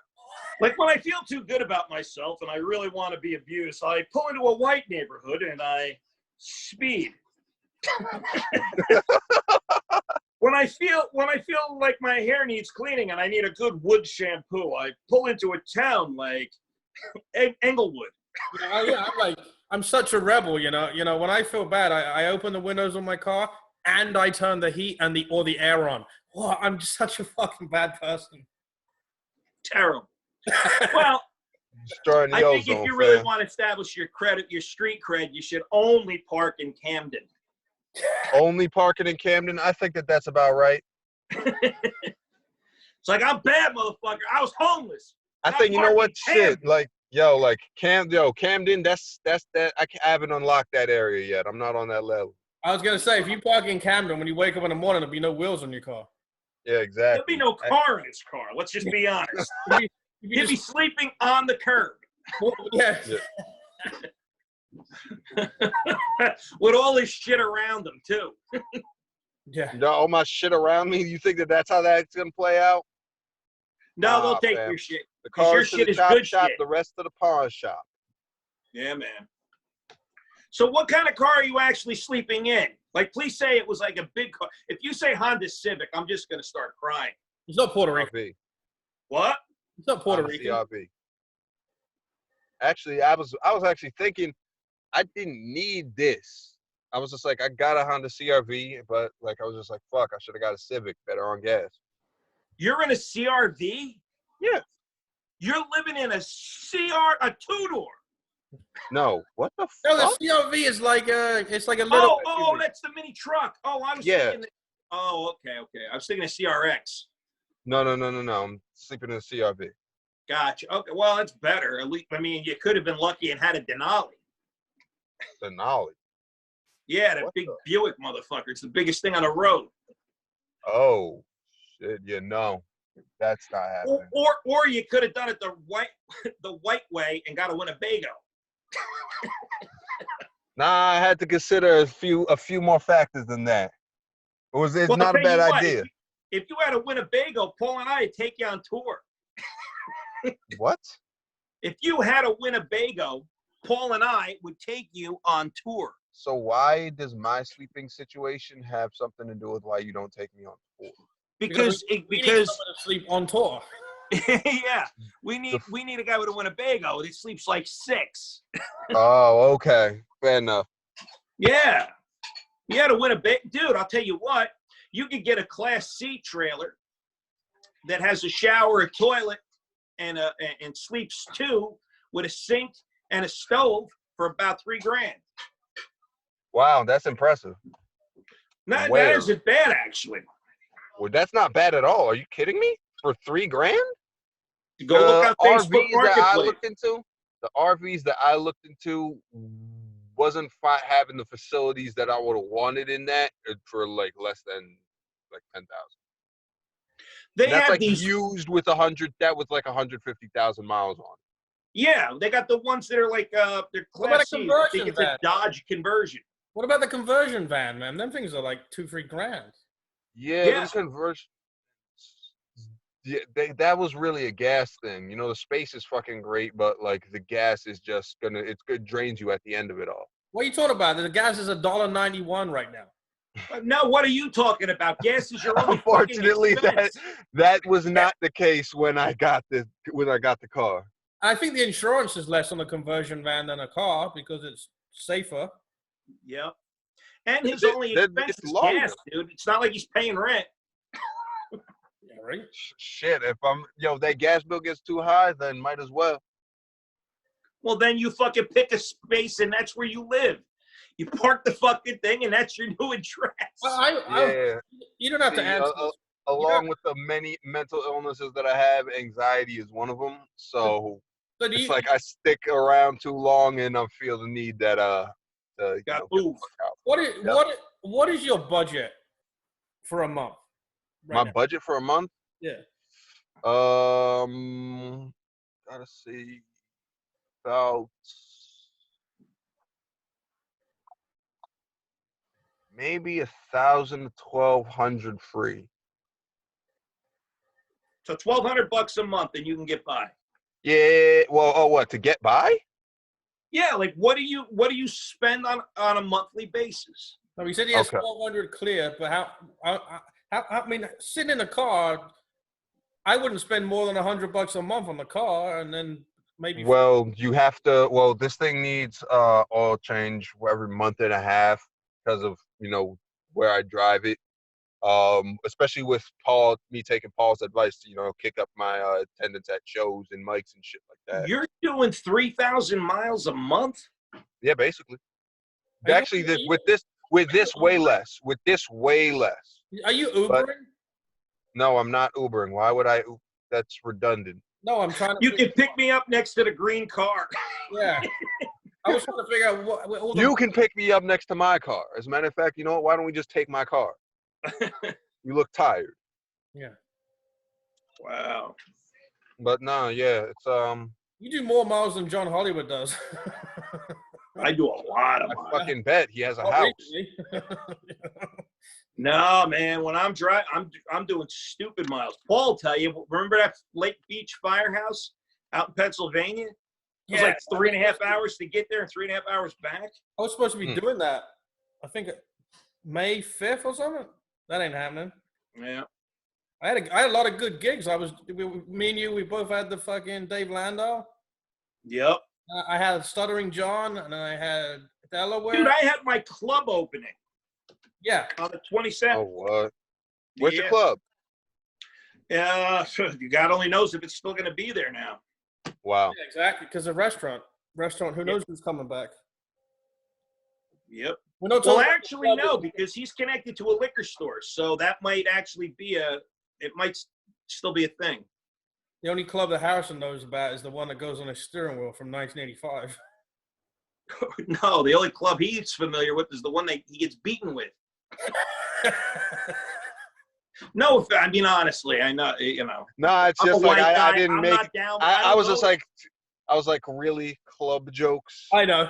Like, when I feel too good about myself and I really want to be abused, I pull into a white neighborhood and I speed. When I feel like my hair needs cleaning and I need a good wood shampoo, I pull into a town like Englewood. I'm such a rebel, when I feel bad, I open the windows on my car and I turn the heat and the air on. Oh, I'm just such a fucking bad person. Terrible. Well, I think if you really want to establish your street cred, you should only park in Camden. Only parking in Camden? I think that's about right. It's like, I'm bad, motherfucker. I was homeless. I think, you know what? Shit, like, Camden, that's that. I haven't unlocked that area yet. I'm not on that level. I was going to say, if you park in Camden, when you wake up in the morning, there'll be no wheels on your car. Yeah, exactly. There'll be no car in his car. Let's just be honest. He'd be sleeping on the curb. Yeah. With all his shit around him, too. Yeah. All my shit around me? You think that's how that's going to play out? No, they'll take your shit. The cars your to shit the is chop good shop, shit. the rest of the pawn shop. Yeah, man. So what kind of car are you actually sleeping in? Like, please say it was like a big car. If you say Honda Civic, I'm just going to start crying. It's not Puerto Rican. CRV. What? It's not Puerto Honda Rican. CRV. Actually, I was actually thinking I didn't need this. I was just like, I got a Honda CRV, but like I was just like, fuck, I should have got a Civic, better on gas. You're in a CRV? Yeah. You're living in a two-door. No, what the No, fuck? the CRV is like it's like a little. Oh, that's the mini truck. Oh, I was thinking. Okay. I was thinking of CRX. No. I'm sleeping in a CRV. Gotcha. Okay, well, that's better. At least, I mean, you could have been lucky and had a Denali. Denali. Yeah, that What big the- Buick motherfucker. It's the biggest thing on the road. Oh shit! Yeah, no, that's not happening. Or you could have done it the white way and got a Winnebago. Nah, I had to consider a few more factors than that. It's Well, not a I'll tell bad you what, idea. If you had a Winnebago, Paul and I would take you on tour. What? If you had a Winnebago, Paul and I would take you on tour. So why does my sleeping situation have something to do with why you don't take me on tour? Because we need someone to sleep on tour. yeah, we need a guy with a Winnebago that sleeps like 6. Oh, okay, fair enough. Yeah, you had a Winnebago, dude. I'll tell you what, you could get a Class C trailer that has a shower, a toilet, and sleeps 2 with a sink and a stove for about $3,000. Wow, that's impressive. That Where? isn't bad, actually. Well, that's not bad at all. Are you kidding me? For $3,000? Go look on Facebook Marketplace. The RVs that I looked into wasn't having the facilities that I would have wanted in that for like less than like 10,000. They That's have like these used with 150,000 miles on. Yeah, they got the ones that are like they're What about Class a C. I conversion think it's van? a Dodge conversion. What about the conversion van, man? Them things are like $2-3 Yeah, Yeah. them conversion. Yeah, that was really a gas thing. You know, the space is fucking great, but like the gas is just drains you at the end of it all. What are you talking about? The gas is $1.91 right now. No, what are you talking about? Gas is your only Unfortunately, fucking expense. that was not the case when I got the car. I think the insurance is less on a conversion van than a car because it's safer. Yep. And his It's only expense is longer. gas, dude. It's not like he's paying rent. Yeah, right? Shit, if that gas bill gets too high, then might as well. Well, then you fucking pick a space and that's where you live. You park the fucking thing and that's your new address. Well, you don't have to answer. Along with the many mental illnesses that I have, anxiety is one of them. So it's like I stick around too long and I feel the need that Gotta move. What is your budget for a month? My budget for a month? Yeah. Gotta see. About maybe 1,000 to 1,200 free. So $1,200 a month and you can get by. Yeah. Well, what to get by? Yeah, like what do you spend on a monthly basis? No, he said he has Okay. 1,200 clear, but how? I mean, sitting in a car, I wouldn't spend more than $100 a month on the car, and then maybe. Well, you have to. Well, this thing needs oil change every month and a half because of where I drive it. Especially with me taking Paul's advice to kick up my attendance at shows and mics and shit like that. You're doing 3,000 miles a month? Yeah, basically. Actually, with this way less. With this way less. Are you Ubering? No, I'm not Ubering. Why would I? That's redundant. No, I'm trying to. You can pick me up next to the green car. Yeah. I was trying to figure out what. You can pick me up next to my car. As a matter of fact, you know what? Why don't we just take my car? You look tired. Yeah. Wow. But no, yeah, it's You do more miles than John Hollywood does. I do a lot of I miles. fucking bet he has a Oh, house. really? No, man. When I'm driving, I'm doing stupid miles. Paul will tell you. Remember that Lake Beach firehouse out in Pennsylvania? It was like 3.5 hours to get there and 3.5 hours back. I was supposed to be doing that. I think May 5th or something. That ain't happening. Yeah. I had a lot of good gigs. Me and you, we both had the fucking Dave Landau. Yep. I had Stuttering John, and then I had Delaware. Dude, I had my club opening. Yeah. On the 27th. Oh, what? Where's your club? God only knows if it's still going to be there now. Wow. Yeah, exactly, because the restaurant, who knows who's coming back? Yep. Well, actually, no, because he's connected to a liquor store, so that might actually be it might still be a thing. The only club that Harrison knows about is the one that goes on a steering wheel from 1985. No, the only club he's familiar with is the one that he gets beaten with. No, I mean, honestly, I know, No, it's just like I didn't make. I was just like, really club jokes. I know.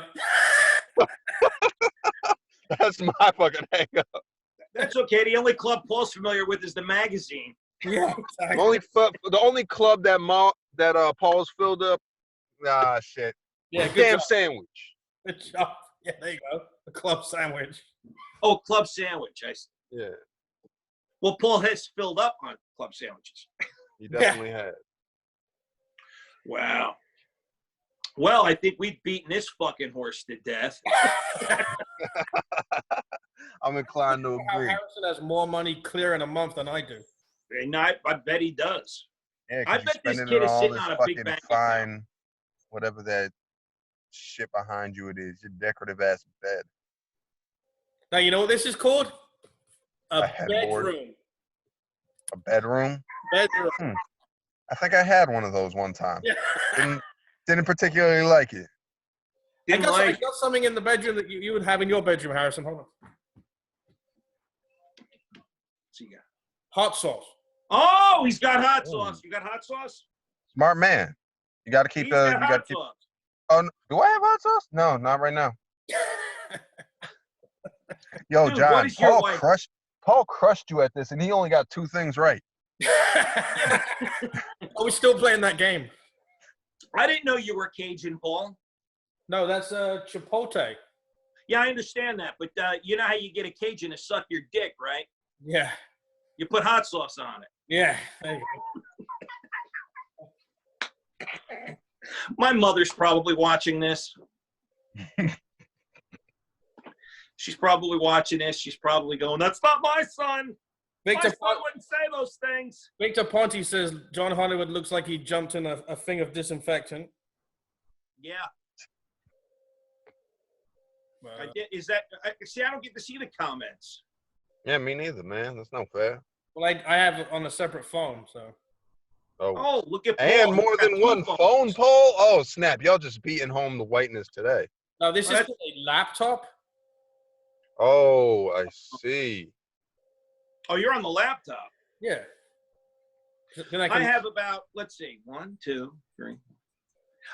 That's my fucking hang up. That's okay. The only club Paul's familiar with is the magazine. Yeah, exactly. The only club that Paul's filled up. Ah, shit. Yeah, Damn sandwich. Good job. Yeah, there you go. The club sandwich. Oh, club sandwich. Yeah. Well, Paul has filled up on club sandwiches. He definitely has. Wow. Well, I think we've beaten this fucking horse to death. I'm inclined to agree. Harrison has more money clear in a month than I do. And I bet he does. Yeah, I bet this kid is sitting on a big bank account. Whatever that shit behind you it is, your decorative ass bed. Now, you know what this is called? A headboard. bedroom. A bedroom? Bedroom. I think I had one of those one time. Yeah. Didn't particularly like it. I got something in the bedroom that you would have in your bedroom, Harrison. Hold on. What's he got? Hot sauce. Oh, he's got hot sauce. You got hot sauce? Smart man. You got to keep sauce. Oh, do I have hot sauce? No, not right now. Yo, Dude, John, Paul crushed you at this, and he only got 2 things right. Are we still playing that game? I didn't know you were Cajun, Paul. No, that's Chipotle. Yeah, I understand that, but you know how you get a Cajun to suck your dick, right? Yeah. You put hot sauce on it. Yeah. There you go. My mother's probably watching this. She's probably watching this. She's probably going, "That's not my son. My son wouldn't say those things." Victor Ponte says John Hollywood looks like he jumped in a thing of disinfectant. Yeah. I did. I don't get to see the comments. Yeah, me neither, man. That's not fair. Well, I have it on a separate phone, so. Oh, look at Paul. And more than one phone poll? Oh, snap. Y'all just beating home the whiteness today. No, this is a laptop. Oh, I see. Oh, you're on the laptop. Yeah. I have about, let's see, 1, 2, 3.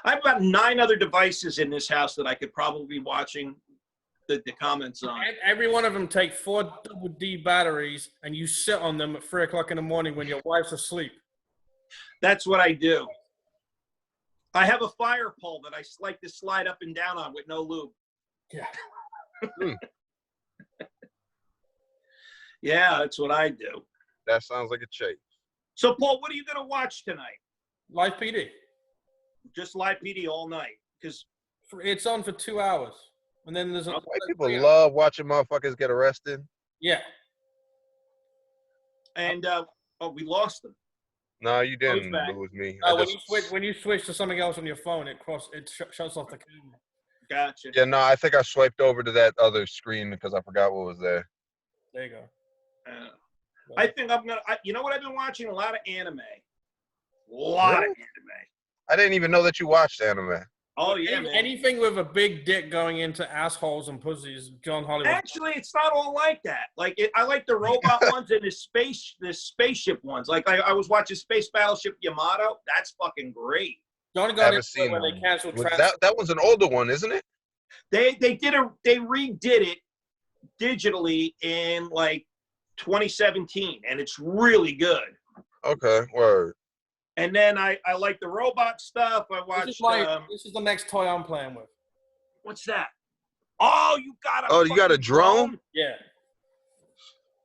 I have about 9 other devices in this house that I could probably be watching the comments on. Every one of them take 4 double D batteries, and you sit on them at 3 o'clock in the morning when your wife's asleep. That's what I do. I have a fire pole that I like to slide up and down on with no lube. Yeah. Yeah, that's what I do. That sounds like a chase. So, Paul, what are you going to watch tonight? Live PD. Just live PD all night? Because it's on for 2 hours. And then there's white people love watching motherfuckers get arrested. Yeah. And we lost them. No, you didn't lose me. When you switch to something else on your phone, it shuts off the camera. Gotcha. Yeah, no, I think I swiped over to that other screen because I forgot what was there. There you go. I think I'm gonna. You know what? I've been watching a lot of anime. A lot of anime. I didn't even know that you watched anime. Oh yeah, man. Anything with a big dick going into assholes and pussies, John Hollywood. Actually, it's not all like that. Like I like the robot ones and the spaceship ones. Like I was watching Space Battleship Yamato. That's fucking great. John got it when they canceled. That was an older one, isn't it? They redid it digitally in like 2017, and it's really good. Okay, word. And then I like the robot stuff. I watched. This is the next toy I'm playing with. What's that? Oh, you got a. Oh, you got a drone? Yeah.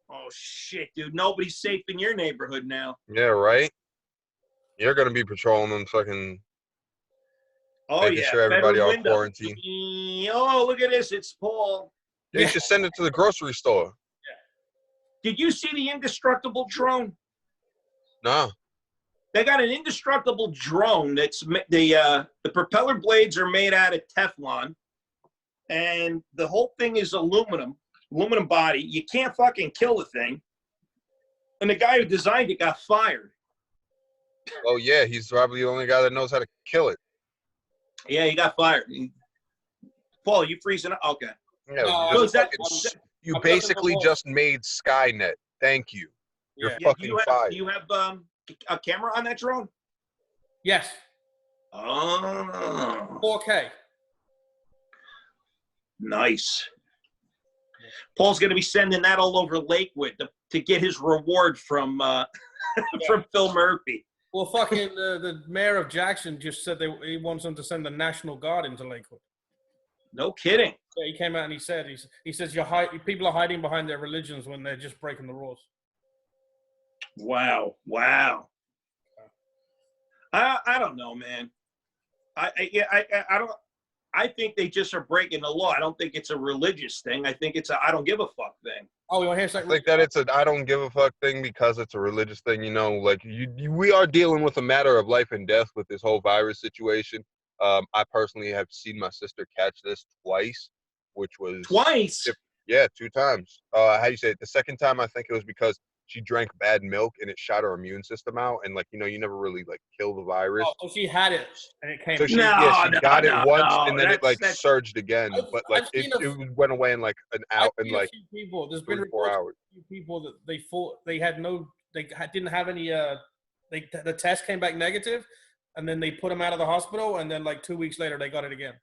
Oh shit, dude! Nobody's safe in your neighborhood now. Yeah, right. You're gonna be patrolling them, fucking. Oh making yeah. sure everybody Bedroom on window. quarantine. Oh, look at this! It's Paul. Yeah, you should send it to the grocery store. Did you see the indestructible drone? No. They got an indestructible drone that's the propeller blades are made out of Teflon, and the whole thing is aluminum body. You can't fucking kill the thing. And the guy who designed it got fired. Oh yeah, he's probably the only guy that knows how to kill it. Yeah, he got fired. Paul, you freezing up? Okay. Yeah, you basically just made Skynet. Thank you. You're fucking fired. Do you have a camera on that drone? Yes. Oh. 4K. Nice. Paul's going to be sending that all over Lakewood to get his reward from from Phil Murphy. Well, fucking the mayor of Jackson just said he wants them to send the National Guard into Lakewood. No kidding. So he came out and he says people are hiding behind their religions when they're just breaking the rules. Wow. I don't know, man. I don't. I think they just are breaking the law. I don't think it's a religious thing. I think it's a I don't give a fuck thing. Oh, you want to hear something? I think that it's a I don't give a fuck thing because it's a religious thing. You know, like we are dealing with a matter of life and death with this whole virus situation. I personally have seen my sister catch this twice, which was twice. Yeah, 2 times. How do you say it? The second time, I think it was because she drank bad milk and it shot her immune system out, and like you never really like kill the virus. Oh, so she had it and it came. So she got it once and then it like surged again, but like it went away in like an hour and like people. There's 3 been or 4 hours. People that they didn't have any. The test came back negative, and then they put them out of the hospital, and then like 2 weeks later they got it again.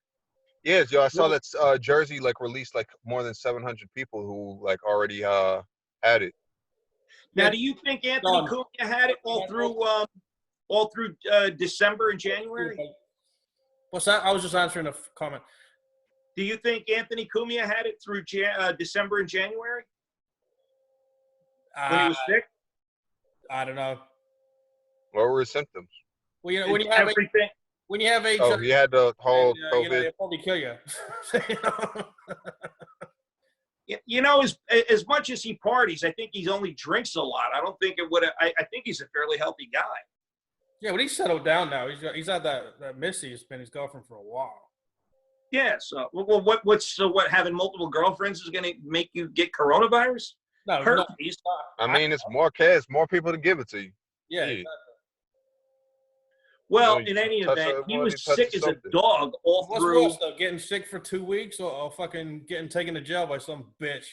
Yes, I saw that Jersey like released like more than 700 people who like already had it. Now, do you think Anthony Cumia had it all through December and January? What's that? I was just answering a comment. Do you think Anthony Cumia had it through December and January when he was sick? I don't know. What were his symptoms? Well, when you have everything. When you have HIV, oh, he had the whole COVID. They'll probably kill you. As much as he parties, I think he only drinks a lot. I don't think it would. I think he's a fairly healthy guy. Yeah, but he's settled down now. He's had that Missy has been his girlfriend for a while. Yeah. So, what? Having multiple girlfriends is going to make you get coronavirus? No, herpes. I mean, it's more kids, more people to give it to you. Yeah. Exactly. Well, in any event, he was sick as a dog all through. What's worse, though, getting sick for 2 weeks or fucking getting taken to jail by some bitch?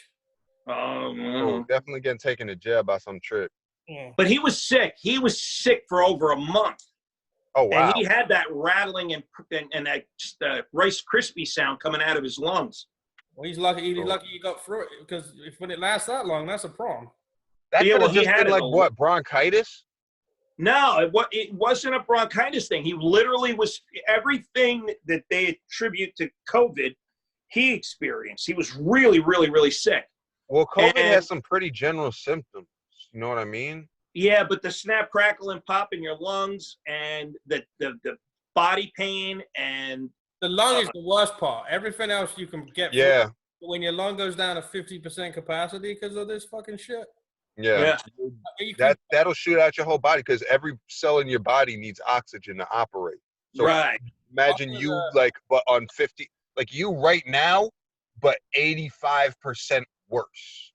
Definitely getting taken to jail by some trick. Yeah. But he was sick. He was sick for over a month. Oh, wow. And he had that rattling and that Rice Krispie sound coming out of his lungs. Well, he's lucky. He's lucky you got through it, because when it lasts that long, that's a problem. That could have just been like what, bronchitis? No, it wasn't a bronchitis thing. He literally was everything that they attribute to COVID, he experienced. He was really, really, really sick. Well, COVID has some pretty general symptoms. You know what I mean? Yeah, but the snap, crackle, and pop in your lungs and the body pain and the lung is the worst part. Everything else you can get. Yeah. When your lung goes down to 50% capacity because of this fucking shit. Yeah. That'll shoot out your whole body because every cell in your body needs oxygen to operate. So imagine you but on 50, like you right now, but 85% worse.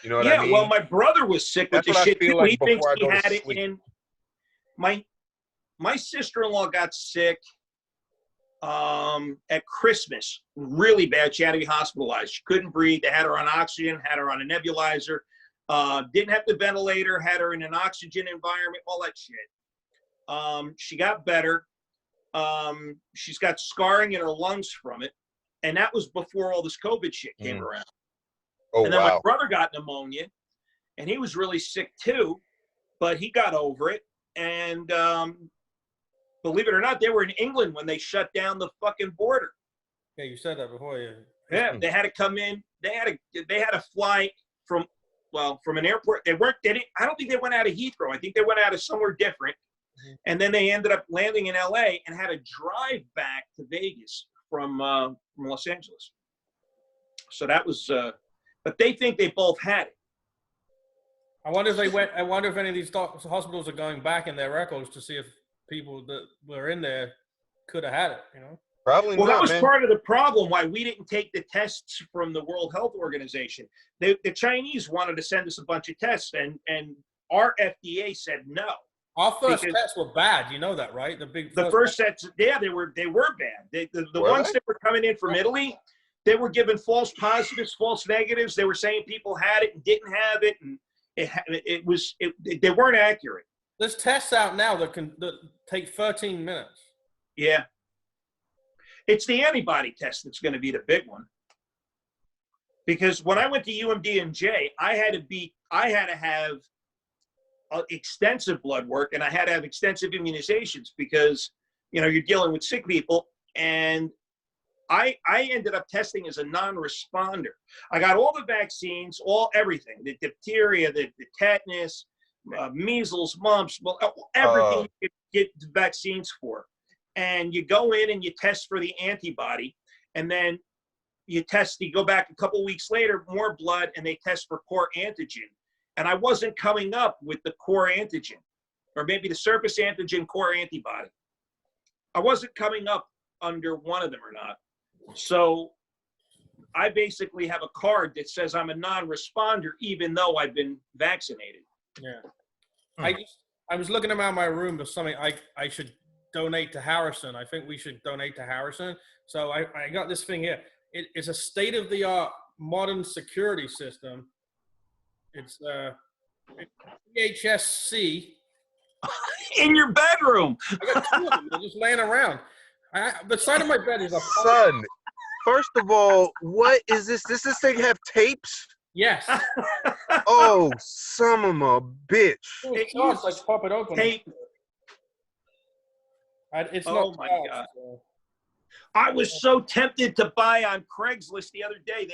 You know what I mean? Well, my brother was sick with this shit too. He thinks he had it in. My sister-in-law got sick at Christmas, really bad. She had to be hospitalized. She couldn't breathe. They had her on oxygen, had her on a nebulizer. Didn't have the ventilator, had her in an oxygen environment, all that shit. She got better. She's got scarring in her lungs from it. And that was before all this COVID shit came around. Oh, and then my brother got pneumonia, and he was really sick too, but he got over it. And believe it or not, they were in England when they shut down the fucking border. Yeah, you said that before. Yeah, they had to come in. They had to fly from an airport. I don't think they went out of Heathrow. I think they went out of somewhere different. And then they ended up landing in LA and had to drive back to Vegas from Los Angeles. So that was, but they think they both had it. I wonder if they went. I wonder if any of these hospitals are going back in their records to see if people that were in there could have had it. You know. Probably Well, not, that was man. part of the problem why we didn't take the tests from the World Health Organization. The Chinese wanted to send us a bunch of tests, and our FDA said no. Our first tests were bad. You know that, right? The first sets, yeah, they were bad. The ones that were coming in from Italy, they were given false positives, false negatives. They were saying people had it and didn't have it, and they weren't accurate. There's tests out now that take 13 minutes. Yeah. It's the antibody test that's going to be the big one. Because when I went to UMD&J, I had to have extensive blood work, and I had to have extensive immunizations because, you're dealing with sick people. And I ended up testing as a non-responder. I got all the vaccines, everything, the diphtheria, the tetanus, measles, mumps, everything you could get the vaccines for. And you go in and you test for the antibody, and then you go back a couple weeks later, more blood, and they test for core antigen. And I wasn't coming up with the core antigen, or maybe the surface antigen core antibody. I wasn't coming up under one of them or not. So I basically have a card that says I'm a non-responder, even though I've been vaccinated. Yeah. I was looking around my room for something I should donate to Harrison. I think we should donate to Harrison. So I got this thing here. It's a state-of-the-art modern security system. It's VHS-C. In your bedroom. I got two of them. They're just laying around. The side of my bed is a son. First of all, what is this? Does this thing have tapes? Yes. Oh, son of a bitch. It's like pop it open. Tape. It's oh not my charged, God. So. I was so tempted to buy on Craigslist the other day.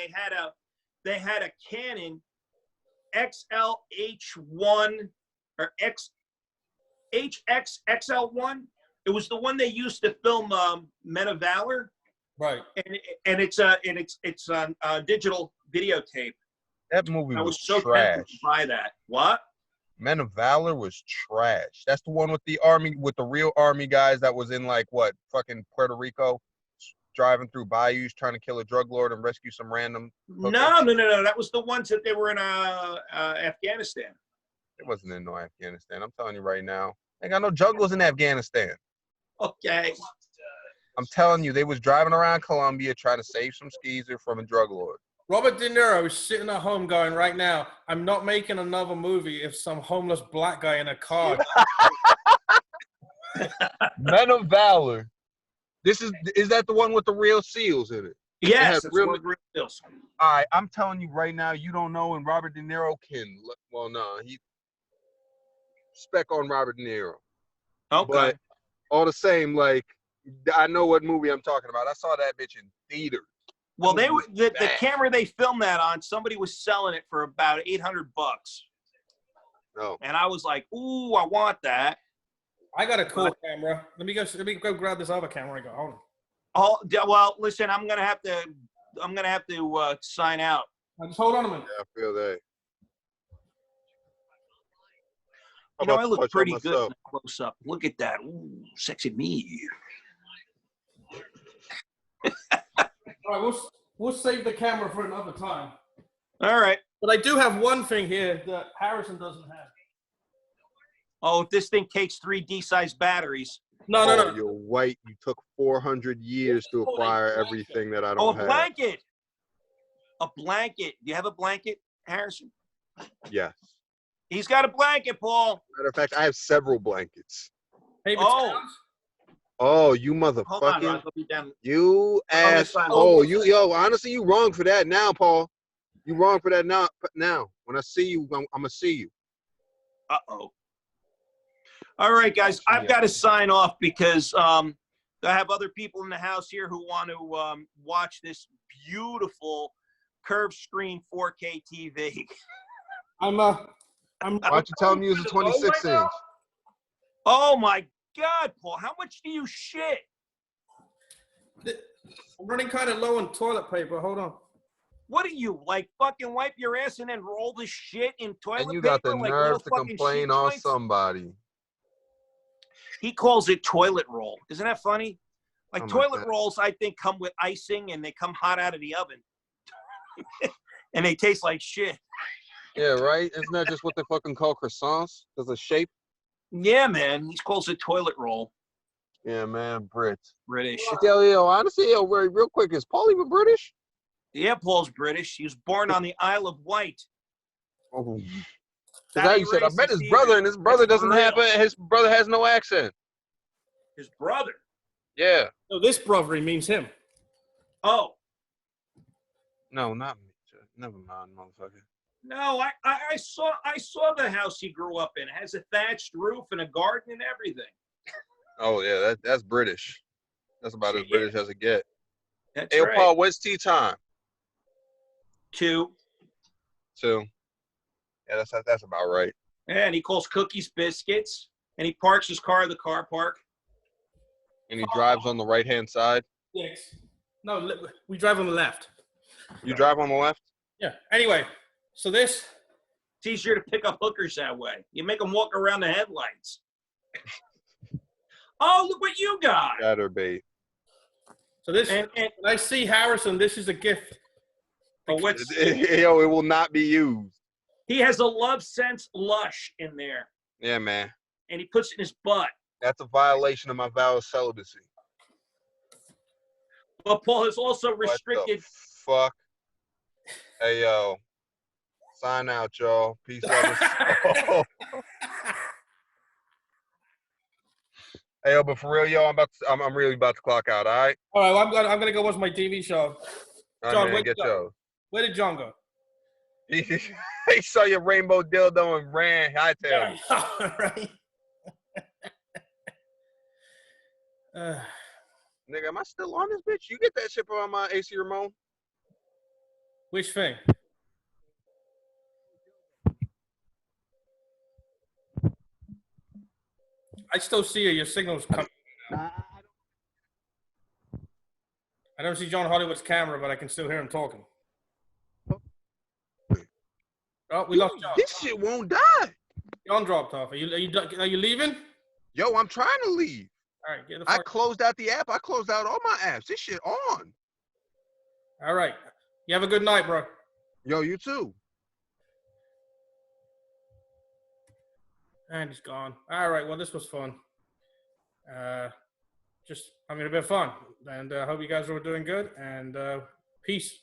They had a Canon XLH1 or HXXL1. It was the one they used to film Men of Valor. Right. And it's on digital videotape. That movie I was was so trash. tempted to buy that. What? Men of Valor was trash. That's the one with the army, with the real army guys that was in fucking Puerto Rico, driving through bayous trying to kill a drug lord and rescue some random hookers. No. That was the ones that they were in Afghanistan. It wasn't in no Afghanistan. I'm telling you right now. They got no jungles in Afghanistan. Okay. I'm telling you, they was driving around Colombia trying to save some skeezer from a drug lord. Robert De Niro is sitting at home going, right now, I'm not making another movie if some homeless black guy in a car. Men of Valor. Is that the one with the real seals in it? Yes, it real seals. All right, I'm telling you right now, you don't know, and Robert De Niro can. Well, no, he spec on Robert De Niro. Okay. But all the same, I know what movie I'm talking about. I saw that bitch in theaters. Well, the camera they filmed that on, somebody was selling it for about $800. No. And I was like, ooh, I want that. I got a cool camera. Let me go grab this other camera I got. Hold on. Oh, well, listen, I'm gonna have to sign out. Just hold on a minute. Yeah, I feel that. I look pretty good in close up. Look at that. Ooh, sexy me. All right, we'll save the camera for another time. All right. But I do have one thing here that Harrison doesn't have. Oh, if this thing takes 3 D-sized batteries. No. You're white. You took 400 years to acquire everything that I don't have. Oh, a blanket. A blanket. Do you have a blanket, Harrison? Yes. He's got a blanket, Paul. Matter of fact, I have several blankets. Hey, Oh, you Hold on, motherfucking. Ron. Let me down. You ass. Honestly, you wrong for that now, Paul. You wrong for that now. When I see you, I'm going to see you. Uh-oh. All right, guys, I've got to sign off because I have other people in the house here who want to watch this beautiful curved screen 4K TV. I'm Why don't you tell them use a 26 inch? Oh my God, Paul! How much do you shit? I'm running kind of low on toilet paper. Hold on. What are you, like, fucking wipe your ass and then roll the shit in toilet And you paper? got the like nerve little to fucking complain shit on joints? somebody. He calls it toilet roll. Isn't that funny? Like Oh my toilet God. rolls, I think, come with icing and they come hot out of the oven. And they taste like shit. Yeah, right? Isn't that just what they fucking call croissants? There's a shape? Yeah, man. He calls it toilet roll. Yeah, man, Brit. British. Yo, honestly, yo, real quick, is Paul even British? Yeah, Paul's British. He was born on the Isle of Wight. Oh. That How ain't you said, I met his racist brother, either. and his brother That's doesn't real. have his brother has no accent. His brother. Yeah. So this brother means him. Oh. No, not me. Never mind, motherfucker. No, I saw the house he grew up in. It has a thatched roof and a garden and everything. Oh yeah, that's British. That's about as Yeah. British as it get. That's Hey, right. Paul, what's tea time? 2. 2. Yeah, that's about right. And he calls cookies biscuits. And he parks his car in the car park. And he drives on the right-hand side. 6. No, we drive on the left. You drive on the left? Yeah. Anyway, so this. It's easier to pick up hookers that way. You make them walk around the headlights. Oh, look what you got. Chatterbait. So this. And When I see Harrison, this is a gift. oh, what's Yo, it will not be used. he has a Love Sense Lush in there. Yeah, man. And he puts it in his butt. That's a violation of my vow of celibacy. But Paul has also restricted. What the fuck? Hey, yo. Sign out, y'all. Peace, love, and soul. Hey, yo, but for real, yo, I'm really about to clock out, all right? All right, well, I'm gonna go watch my TV show. All right, John, man, where'd get you go? yours. Where did John go? He saw your rainbow dildo and ran. I tell you. All right. Nigga, am I still on this bitch? You get that shit on my AC Ramon? Which thing? I still see you. Your signal's coming. I don't see John Hollywood's camera, but I can still hear him talking. Oh, we lost John. This shit won't die. John dropped off. Are you leaving? Yo, I'm trying to leave. All right, get the I fuck. closed out the app. I closed out all my apps. This shit on. All right. You have a good night, bro. Yo, you too. And he's gone. All right. Well, this was fun. Just having a bit of fun. And I hope you guys are all doing good. And peace.